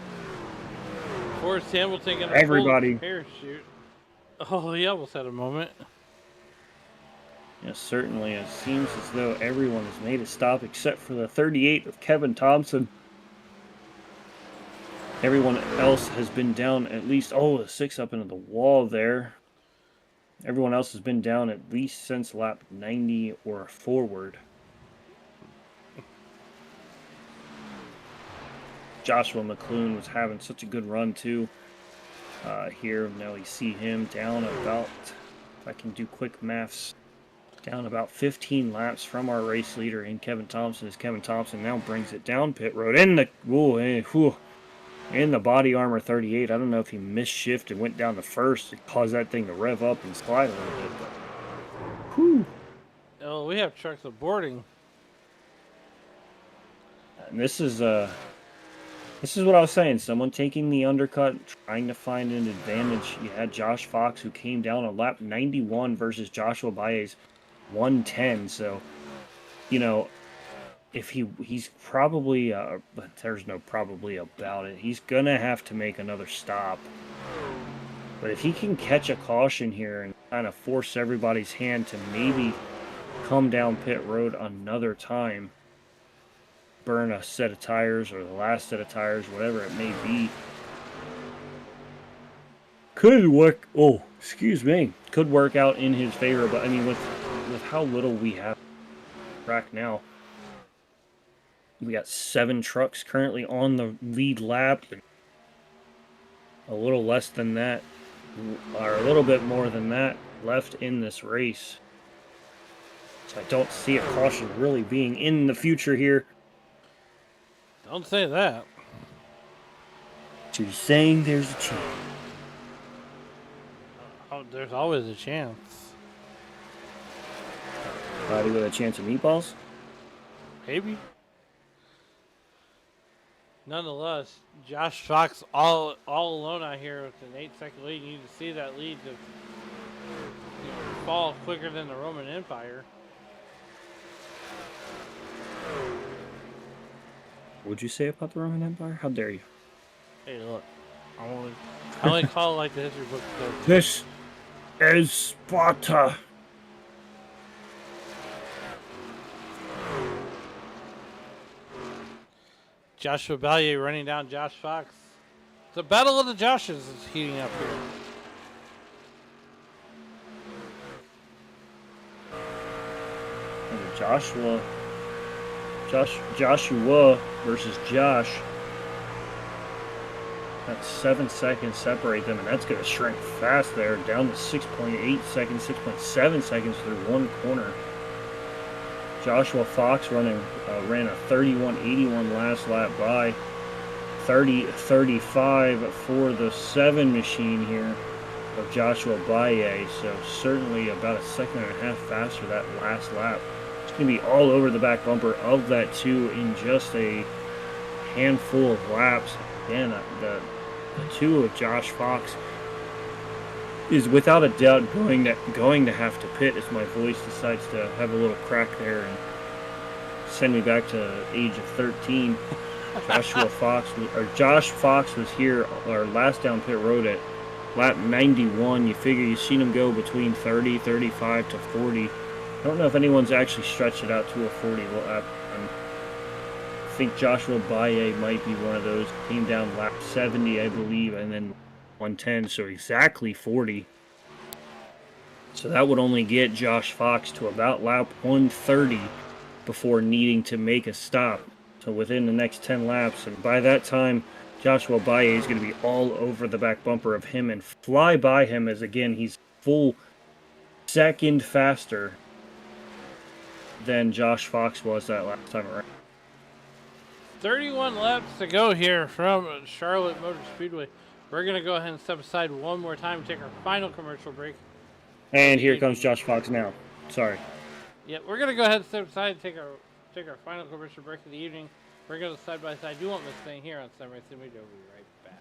Forrest Hamilton taking everybody parachute. Oh, he almost had a moment. Yes, certainly. It seems as though everyone has made a stop except for the 38 of Kevin Thompson. Everyone else has been down at least, the 6 up into the wall there. Everyone else has been down at least since lap 90 or forward. Joshua McClune was having such a good run too. Here, now we see him down about, if I can do quick maths, down about 15 laps from our race leader in Kevin Thompson, as Kevin Thompson now brings it down pit road in the body armor 38. I don't know if he misshifted and went down the first and caused that thing to rev up and slide a little bit. But, whew. Oh, we have trucks aboarding. And this is what I was saying. Someone taking the undercut, trying to find an advantage. You had Josh Fox, who came down on lap 91 versus Joshua Baez 110. So, you know, if he's probably, but there's no probably about it. He's gonna have to make another stop. But if he can catch a caution here and kind of force everybody's hand to maybe come down pit road another time, burn a set of tires or the last set of tires, whatever it may be, could work. Oh, excuse me, could work out in his favor. But I mean, with how little we have track now. We got 7 trucks currently on the lead lap. A little less than that, or a little bit more than that, left in this race. So I don't see a caution really being in the future here. Don't say that. She's saying there's a chance. Oh, there's always a chance. Body with a chance of meatballs? Maybe. Nonetheless, Josh Fox all alone out here with an 8-second lead. You need to see that lead to fall quicker than the Roman Empire. What'd you say about the Roman Empire? How dare you? Hey, look. I only call it like the history book says. This is Sparta. Joshua Ballier running down Josh Fox. The battle of the Joshes is heating up here. And Joshua versus Josh. That's 7 seconds separate them, and that's going to shrink fast there, down to 6.8 seconds, 6.7 seconds through one corner. Joshua Fox ran a 31.81 last lap by 30.35 for the 7 machine here of Joshua Baye. So certainly about a second and a half faster that last lap. It's going to be all over the back bumper of that 2 in just a handful of laps. Again, the 2 of Josh Fox is without a doubt going to have to pit as my voice decides to have a little crack there and send me back to age of 13. Josh Fox was here, our last down pit road at lap 91. You figure you've seen him go between 30, 35 to 40. I don't know if anyone's actually stretched it out to a 40 lap. I think Joshua Baye might be one of those. Came down lap 70, I believe, and then 110, so exactly 40. So that would only get Josh Fox to about lap 130 before needing to make a stop. So within the next 10 laps, and by that time, Joshua Baye is going to be all over the back bumper of him and fly by him as, again, he's full second faster than Josh Fox was that last time around. 31 laps to go here from Charlotte Motor Speedway. We're going to go ahead and step aside one more time, take our final commercial break. And here comes Josh Fox now. Sorry. Yeah, we're going to go ahead and step aside and take our final commercial break of the evening. We're going to side by side. You won't miss a thing here on SRM Racing Media. We'll be right back.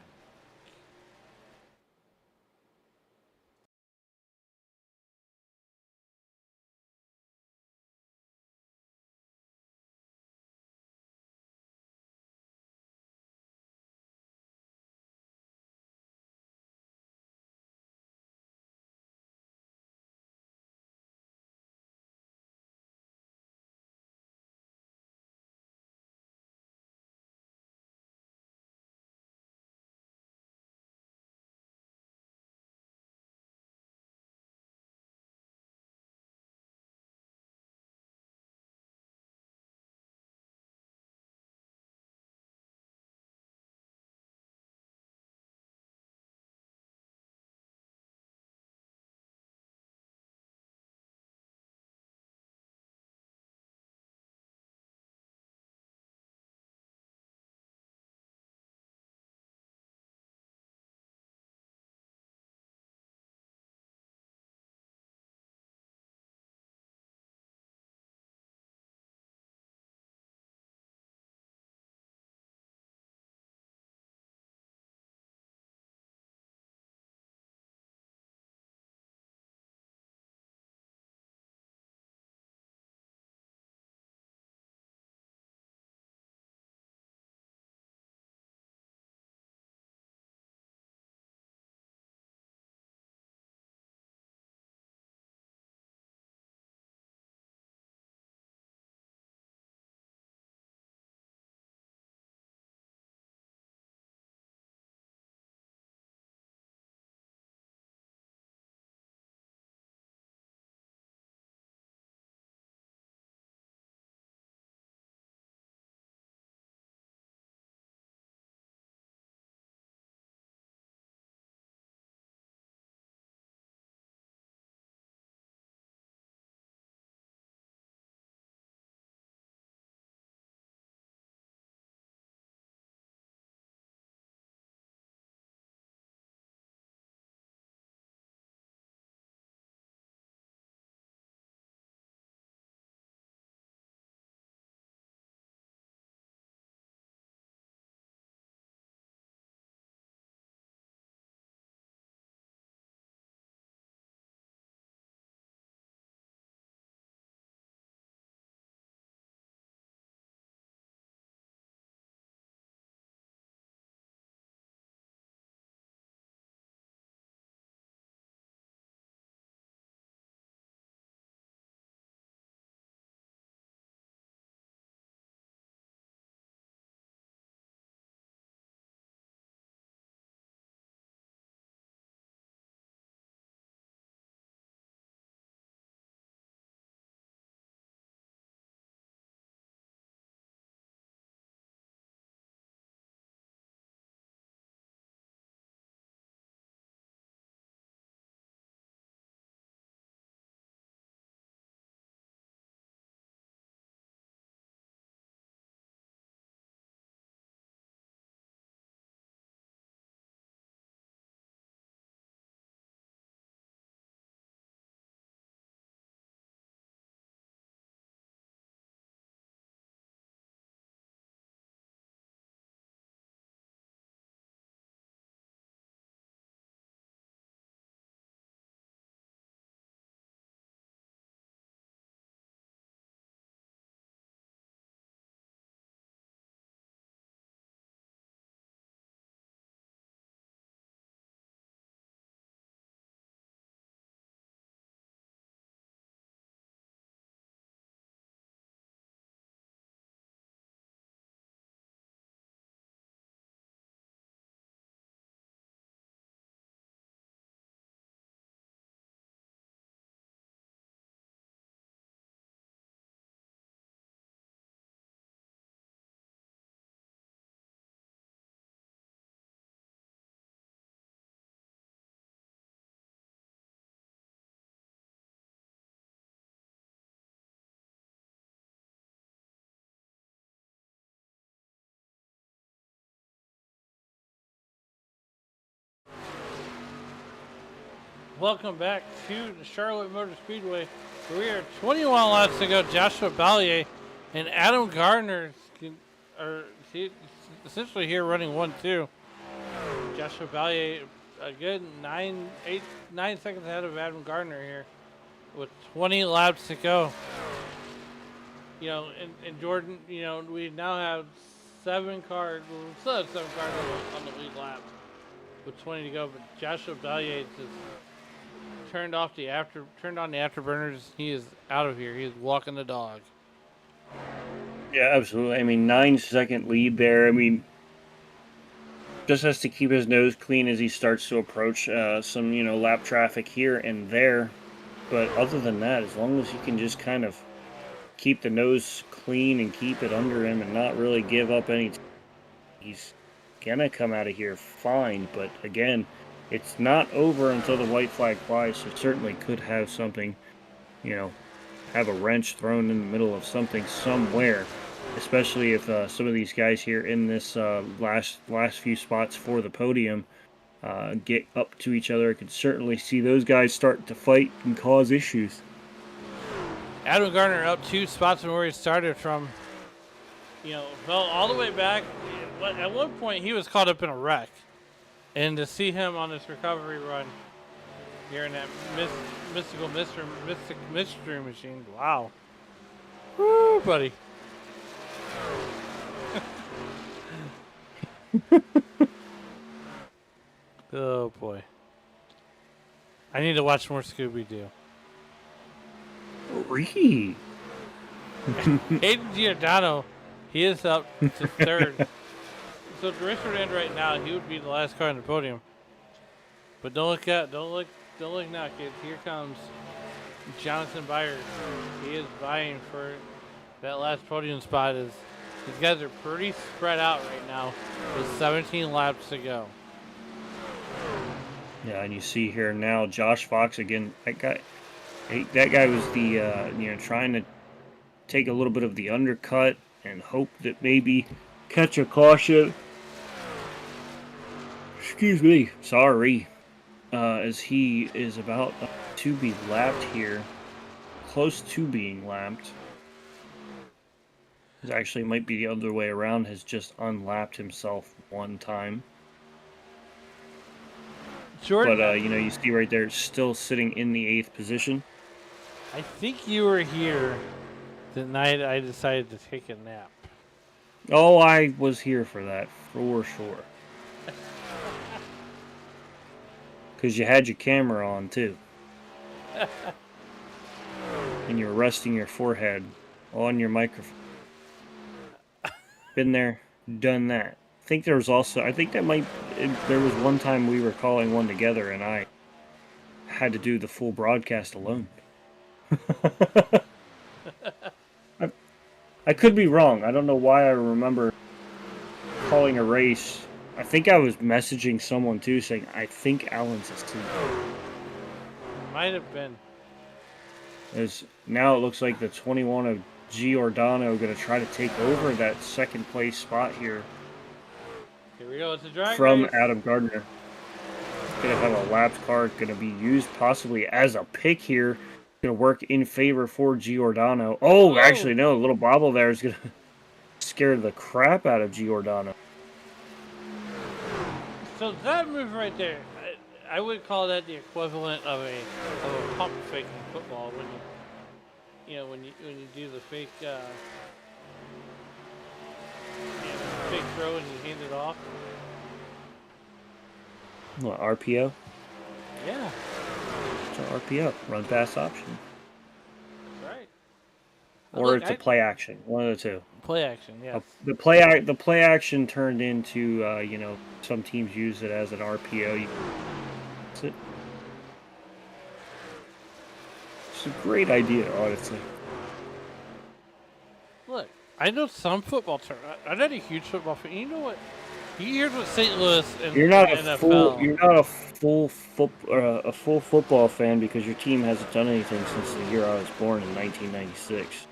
Welcome back to the Charlotte Motor Speedway. We are 21 laps to go. Joshua Ballier and Adam Gardner are essentially here running 1-2. Joshua Ballier a good 9 seconds ahead of Adam Gardner here with 20 laps to go. You know, and Jordan, you know, we now have 7 cars. Well, we still have 7 cars on the lead lap with 20 to go. But Joshua Ballier just turned on the afterburners. He is out of here. He is walking the dog. Yeah, absolutely. I mean, 9-second lead there. I mean, just has to keep his nose clean as he starts to approach some, you know, lap traffic here and there. But other than that, as long as he can just kind of keep the nose clean and keep it under him and not really give up any, he's gonna come out of here fine. But again, it's not over until the white flag flies, so certainly could have something, you know, have a wrench thrown in the middle of something somewhere, especially if some of these guys here in this last few spots for the podium get up to each other. I could certainly see those guys start to fight and cause issues. Adam Gardner up 2 spots from where he started from. You know, fell all the way back. At one point, he was caught up in a wreck. And to see him on this recovery run here in that mystical mystery machine, wow. Woo, buddy. Oh, boy. I need to watch more Scooby-Doo. Ricky. Hayden Giordano, he is up to 3rd. So if the race would end right now, he would be the last car on the podium. But don't look now, kids. Here comes Jonathan Byers. He is vying for that last podium spot. These guys are pretty spread out right now with 17 laps to go. Yeah, and you see here now Josh Fox again. That guy was the you know, trying to take a little bit of the undercut and hope that maybe catch a caution. Excuse me, sorry. As he is about to be lapped here, close to being lapped. It actually might be the other way around. Has just unlapped himself one time. Jordan, But, you know, you see right there, still sitting in the 8th position. I think you were here the night I decided to take a nap. Oh, I was here for that, for sure. Because you had your camera on, too. And you're resting your forehead on your microphone. Been there, done that. I think there was one time we were calling one together and I had to do the full broadcast alone. I could be wrong. I don't know why I remember calling a race. I think I was messaging someone too saying, I think Allen's is too. Might have been. Now it looks like the 21 of Giordano going to try to take over that 2nd place spot here. Here we go. It's a drag from race. Adam Gardner. Going to have a lapped car going to be used possibly as a pick here. Going to work in favor for Giordano. Oh, actually, no. A little bobble there is going to scare the crap out of Giordano. So that move right there, I would call that the equivalent of a pump fake in football when when you do the fake fake throw and you hand it off. What, RPO? Yeah. It's an RPO, run pass option. That's right. Or it's a play action, one of the two. Play action, yes. The play action turned into you know, some teams use it as an RPO. That's it. It's a great idea, honestly. Look, I know some football terms. I'm not a huge football fan. You know what? Here's what St. Louis and You're not NFL. You're not a full football fan because your team hasn't done anything since the year I was born in 1996.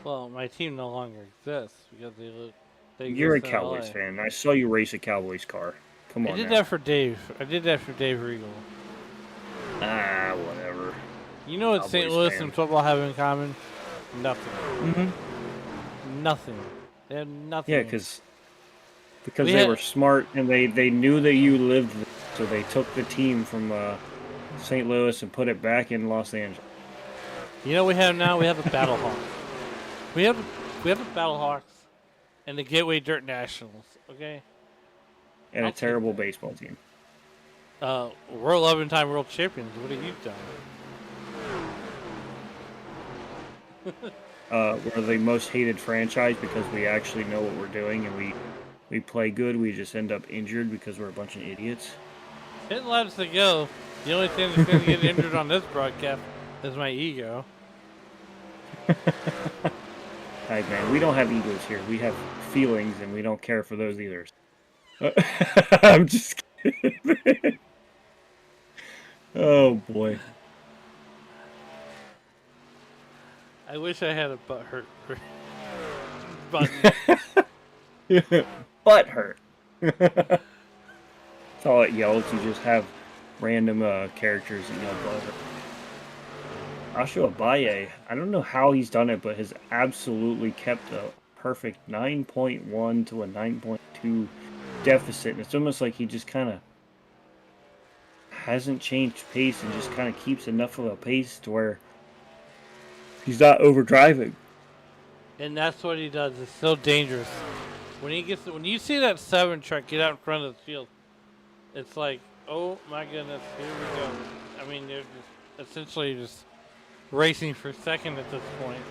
Well, my team no longer exists because they You're a exist in Cowboys LA. fan. I saw you race a Cowboys car. Come on. I did now. that for Dave. I did that for Dave Regal. Ah, You know what St. Cowboys Louis fan. and football have in common? Nothing. Nothing. They have nothing. Yeah, because We they had- were smart and they knew that you lived there, so they took the team from St. Louis and put it back in Los Angeles. You know what we have now? We have the Battlehawks. We have the Battlehawks and the Gateway Dirt Nationals. Okay. And I'll a take terrible that. baseball team. We're 11-time world champions. What have you done? We're the most hated franchise because we actually know what we're doing and we play good. We just end up injured because we're a bunch of idiots. 10 laps to go. The only thing that's going to get injured on this broadcast is my ego. Hey man, we don't have egos here. We have feelings and we don't care for those either. I'm just kidding. Oh boy. I wish I had a butt hurt button. Butt hurt. That's all it yells. You just have random characters that yell butt hurt. Joshua Baye, I don't know how he's done it, but has absolutely kept a perfect 9.1 to a 9.2 deficit. And it's almost like he just kind of hasn't changed pace and just kind of keeps enough of a pace to where he's not overdriving. And that's what he does. It's so dangerous. When you see that 7 truck get out in front of the field, it's like, oh my goodness, here we go. I mean, they're just essentially just racing for second at this point.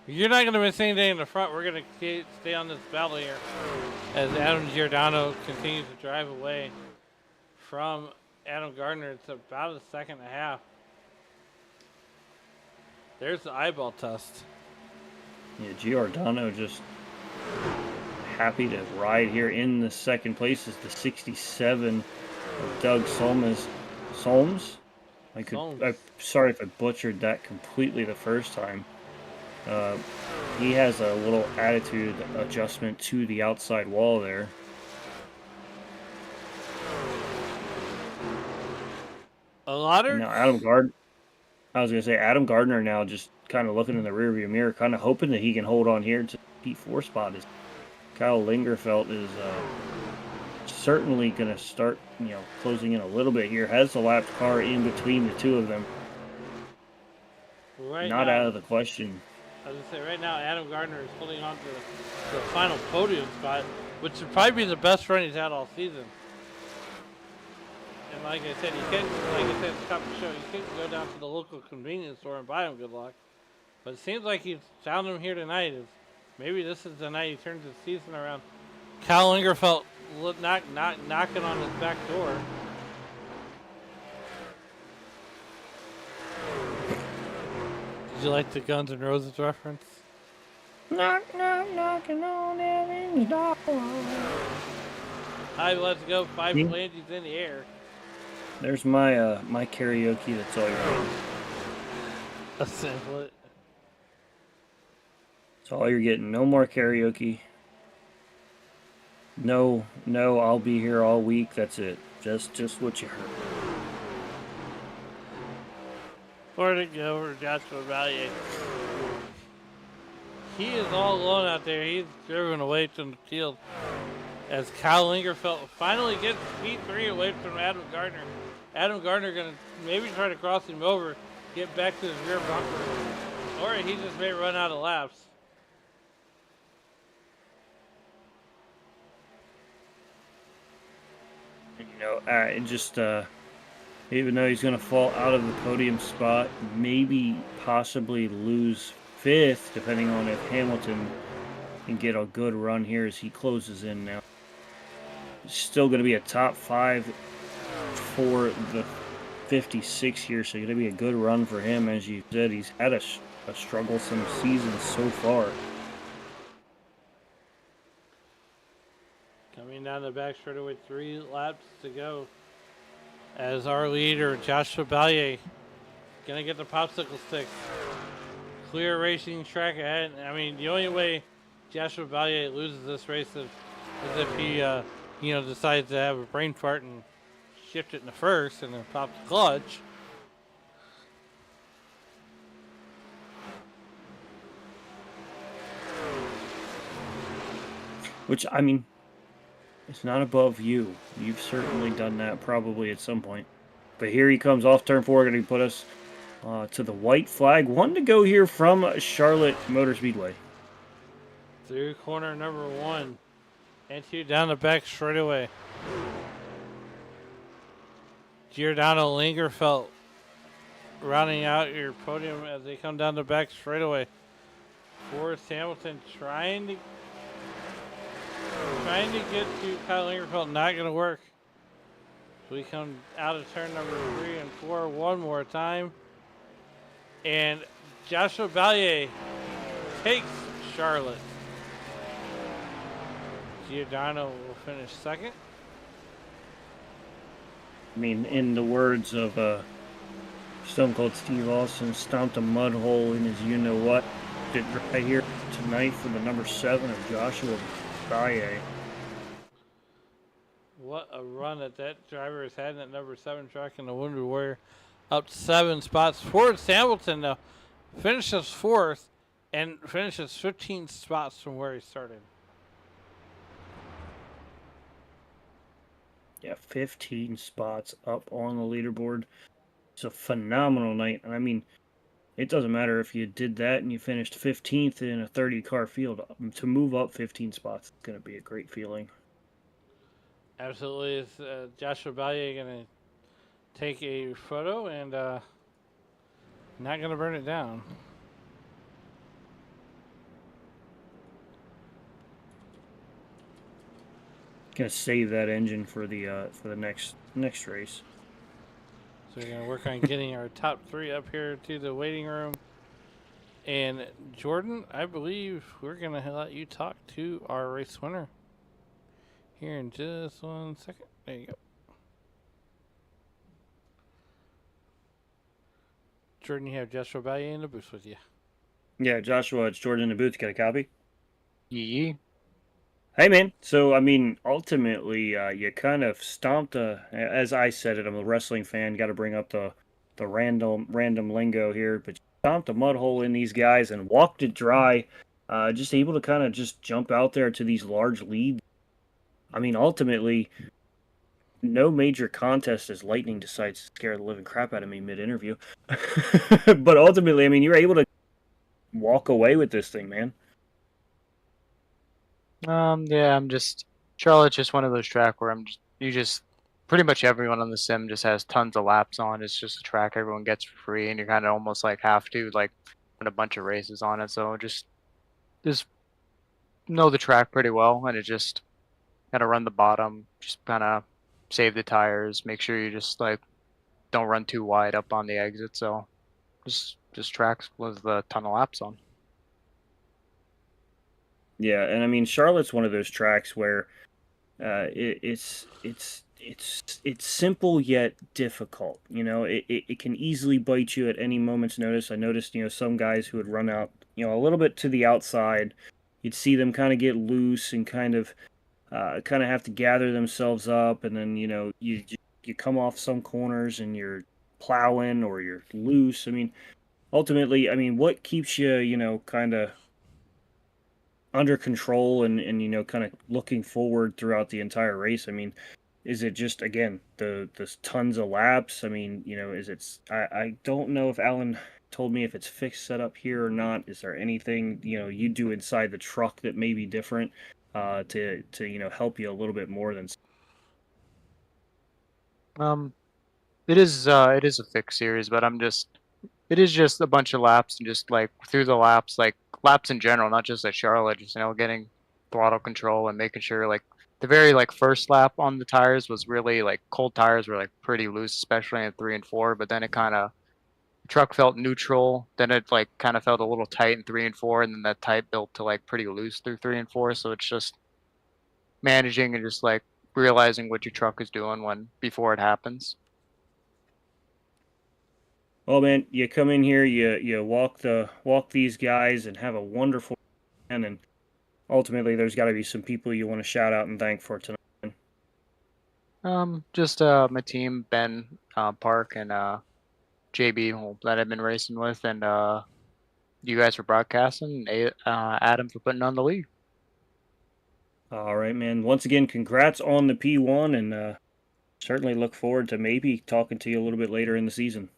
You're not going to miss anything in the front. We're going to stay on this battle here as Adam Giordano continues to drive away from Adam Gardner. It's about a second and a half. There's the eyeball test. Yeah, Giordano just happy to ride here in the second place is the 67 of Doug Solms. Solms? I'm sorry if I butchered that completely the first time. He has a little attitude adjustment to the outside wall there. A lot of Now I was gonna say Adam Gardner now just kind of looking in the rearview mirror, kind of hoping that he can hold on here to the P4 spot. Is Kyle Lingerfelt is certainly gonna start, closing in a little bit here. Has the lapped car in between the two of them. Not out of the question. I was going to say, right now, Adam Gardner is holding on to the final podium spot, which would probably be the best run he's had all season. And like I said, at the top of the show, you can't go down to the local convenience store and buy him good luck. But it seems like he's found him here tonight. Maybe this is the night he turns his season around. Kyle Lingerfelt knocking on his back door. Did you like the Guns N' Roses reference? Knock, knock, knocking on every door. Hi, let's go. 5 landings in the air. There's my my karaoke. That's all you're getting. Assemble it. That's all you're getting. No more karaoke. No, I'll be here all week. That's it. Just what you heard. Where to go for Joshua Valier? He is all alone out there. He's driven away from the field as Kyle Lingerfelt finally gets P3 away from Adam Gardner. Adam Gardner going to maybe try to cross him over, get back to his rear bumper, or he just may run out of laps. Even though he's going to fall out of the podium spot, maybe possibly lose 5th, depending on if Hamilton can get a good run here as he closes in now. Still going to be a top 5 for the 56 here, so going to be a good run for him. As you said, he's had a strugglesome season so far. Coming down the back straightaway, 3 laps to go. As our leader, Joshua Ballier, gonna get the popsicle stick. Clear racing track ahead. I mean, the only way Joshua Ballier loses this race is if he, decides to have a brain fart and shift it in the first and then pop the clutch. which, I mean, it's not above you. You've certainly done that probably at some point. But here he comes off turn 4, going to put us to the white flag. One to go here from Charlotte Motor Speedway. Through corner number 1. And 2 down the back straightaway. Giordano Lingerfelt rounding out your podium as they come down the back straightaway. Forrest Hamilton trying to get to Kyle Lingerfelt, not going to work. So we come out of turn number 3 and 4 one more time. And Joshua Ballier takes Charlotte. Giordano will finish second. I mean, in the words of Stone Cold Steve Austin, stomped a mud hole in his you-know-what. Did right here tonight for the number 7 of Joshua Ballier. What a run that driver has had in that number 7 truck in the Wounded Warrior. Up 7 spots. Forrest Hamilton, though, finishes 4th and finishes 15 spots from where he started. Yeah, 15 spots up on the leaderboard. It's a phenomenal night. And I mean, it doesn't matter if you did that and you finished 15th in a 30-car field. To move up 15 spots is going to be a great feeling. Absolutely. Is Joshua Ballier going to take a photo and not going to burn it down? Gonna save that engine for the next race. So we're going to work on getting our top 3 up here to the waiting room. And Jordan, I believe we're going to let you talk to our race winner here in just 1 second. There you go. Jordan, you have Joshua Ballier in the booth with you. Yeah, Joshua, it's Jordan in the booth. Got a copy? Yee. Hey, man. So, I mean, ultimately, you kind of stomped as I said it, I'm a wrestling fan, got to bring up the random lingo here, but you stomped a mud hole in these guys and walked it dry, just able to kind of just jump out there to these large leads. I mean, ultimately, no major contest as Lightning decides to scare the living crap out of me mid-interview. But ultimately, I mean, you're able to walk away with this thing, man. Yeah, Charlotte's just one of those track where pretty much everyone on the sim just has tons of laps on. It's just a track everyone gets for free, and you kind of almost like have to like put a bunch of races on it. So just know the track pretty well, and it just kind of run the bottom, just kind of save the tires, make sure you just like don't run too wide up on the exit. So just tracks with a ton of laps on. Yeah, and I mean Charlotte's one of those tracks where it's simple yet difficult. You know, it can easily bite you at any moment's notice. I noticed, you know, some guys who would run out, you know, a little bit to the outside, you'd see them kind of get loose and kind of have to gather themselves up, and then, you know, you come off some corners and you're plowing or you're loose. I mean, ultimately, I mean, what keeps you, you know, kind of under control and you know, kind of looking forward throughout the entire race? I mean, is it just, again, the tons of laps? I mean, you know, I don't know if Alan told me if it's fixed setup here or not. Is there anything, you know, you do inside the truck that may be different to you know, help you a little bit more than? It is a fixed series, but it is just a bunch of laps, and just like through the laps, like laps in general, not just at Charlotte, just, you know, getting throttle control and making sure like the very like first lap on the tires was really like cold tires were like pretty loose, especially in 3 and 4, but then it kind of truck felt neutral, then it like kind of felt a little tight in 3 and 4, and then that tight built to like pretty loose through 3 and 4. So it's just managing and just like realizing what your truck is doing when before it happens. Well, man, you come in here, you walk these guys and have a wonderful weekend, and ultimately there's got to be some people you want to shout out and thank for tonight. Just my team, Ben, Park, and JB that I've been racing with, and you guys for broadcasting, Adam for putting on the league. All right, man. Once again, congrats on the P1, and certainly look forward to maybe talking to you a little bit later in the season.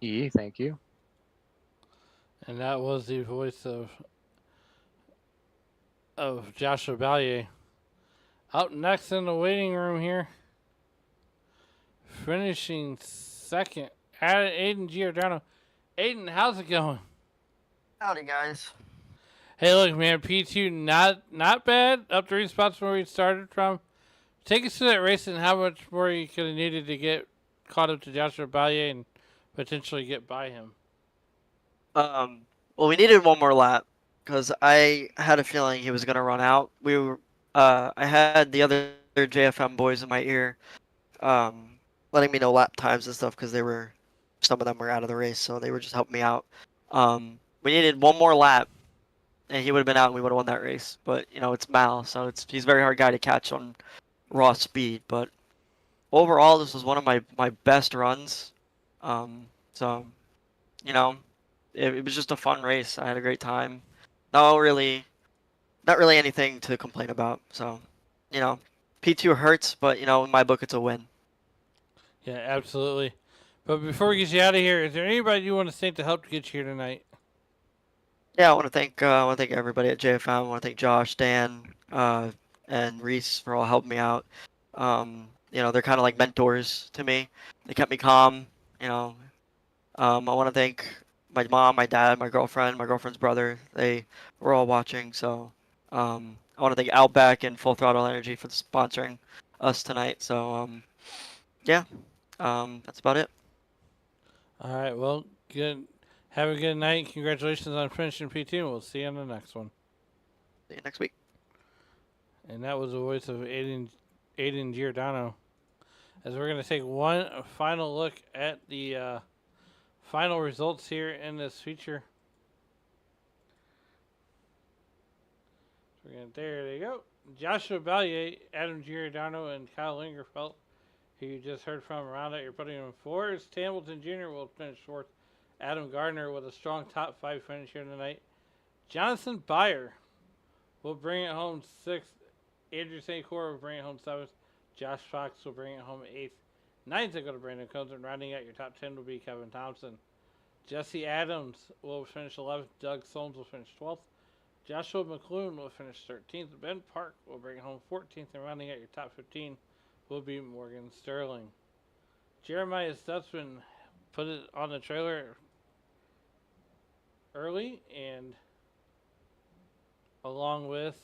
Thank you. And that was the voice of Joshua Ballier. Out next in the waiting room here, finishing second, Aiden Giordano. Aiden, how's it going? Howdy, guys. Hey, look, man, P2 not bad. Up 3 spots from where we started from. Take us through that race and how much more you could have needed to get caught up to Joshua Ballier and potentially get by him. Well, we needed one more lap because I had a feeling he was gonna run out. I had the other JFM boys in my ear, letting me know lap times and stuff because some of them were out of the race, so they were just helping me out. We needed one more lap, and he would have been out, and we would have won that race. But it's Mal, so he's a very hard guy to catch on raw speed. But overall, this was one of my best runs. So you know, it was just a fun race. I had a great time. Not really anything to complain about. So, P2 hurts, but in my book, it's a win. Yeah, absolutely. But before we get you out of here, is there anybody you want to thank to help get you here tonight? Yeah, I want to thank everybody at JFM. I want to thank Josh, Dan, and Reese for all helping me out. They're kind of like mentors to me. They kept me calm. I want to thank my mom, my dad, my girlfriend's brother. They were all watching. So I want to thank Outback and Full Throttle Energy for sponsoring us tonight. So that's about it. All right, well, good. Have a good night. Congratulations on finishing P2. We'll see you on the next one. See you next week. And that was the voice of Aiden Giordano. As we're going to take one final look at the final results here in this feature. There they go. Joshua Ballier, Adam Giordano, and Kyle Lingerfelt, who you just heard from around it. You're putting them in fours. Tambleton Jr. will finish fourth. Adam Gardner with a strong top 5 finish here tonight. Jonathan Byer will bring it home 6th. Andrew St. Clair will bring it home 7th. Josh Fox will bring it home 8th. 9th will go to Brandon Cones, and rounding out your top 10 will be Kevin Thompson. Jesse Adams will finish 11th. Doug Solms will finish 12th. Joshua McClune will finish 13th. Ben Park will bring it home 14th, and rounding out your top 15 will be Morgan Sterling. Jeremiah Stutzman put it on the trailer early, and along with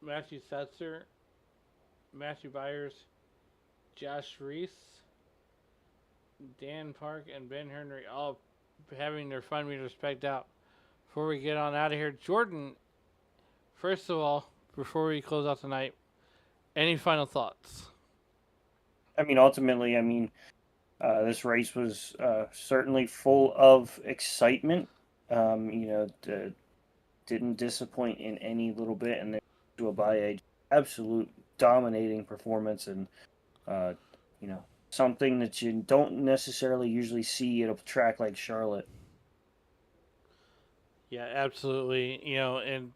Matthew Setzer, Matthew Byers, Josh Reese, Dan Park, and Ben Henry all having their fun meters specced out. Before we get on out of here, Jordan, first of all, before we close out tonight, any final thoughts? Ultimately, this race was certainly full of excitement. Didn't disappoint in any little bit, and then to a absolute dominating performance, and something that you don't necessarily usually see at a track like Charlotte. Yeah, absolutely. And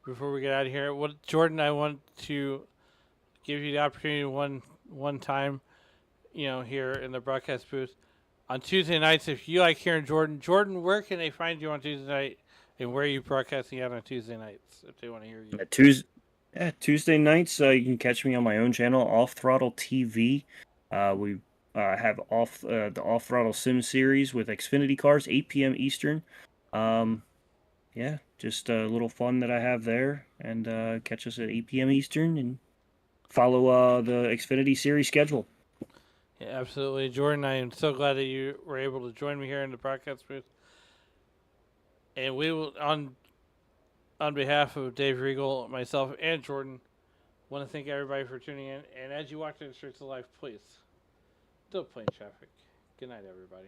before we get out of here, Jordan, I want to give you the opportunity one time, here in the broadcast booth on Tuesday nights. If you like hearing Jordan, where can they find you on Tuesday night, and where are you broadcasting out on Tuesday nights if they want to hear you? Tuesday nights, you can catch me on my own channel, Off Throttle TV. We have the Off Throttle Sim series with Xfinity cars, 8 p.m. Eastern. Just a little fun that I have there, and catch us at 8 p.m. Eastern and follow the Xfinity series schedule. Yeah, absolutely. Jordan, I am so glad that you were able to join me here in the broadcast booth. And we will, on behalf of Dave Regal, myself, and Jordan, want to thank everybody for tuning in. And as you walk through the streets of life, please don't play in traffic. Good night, everybody.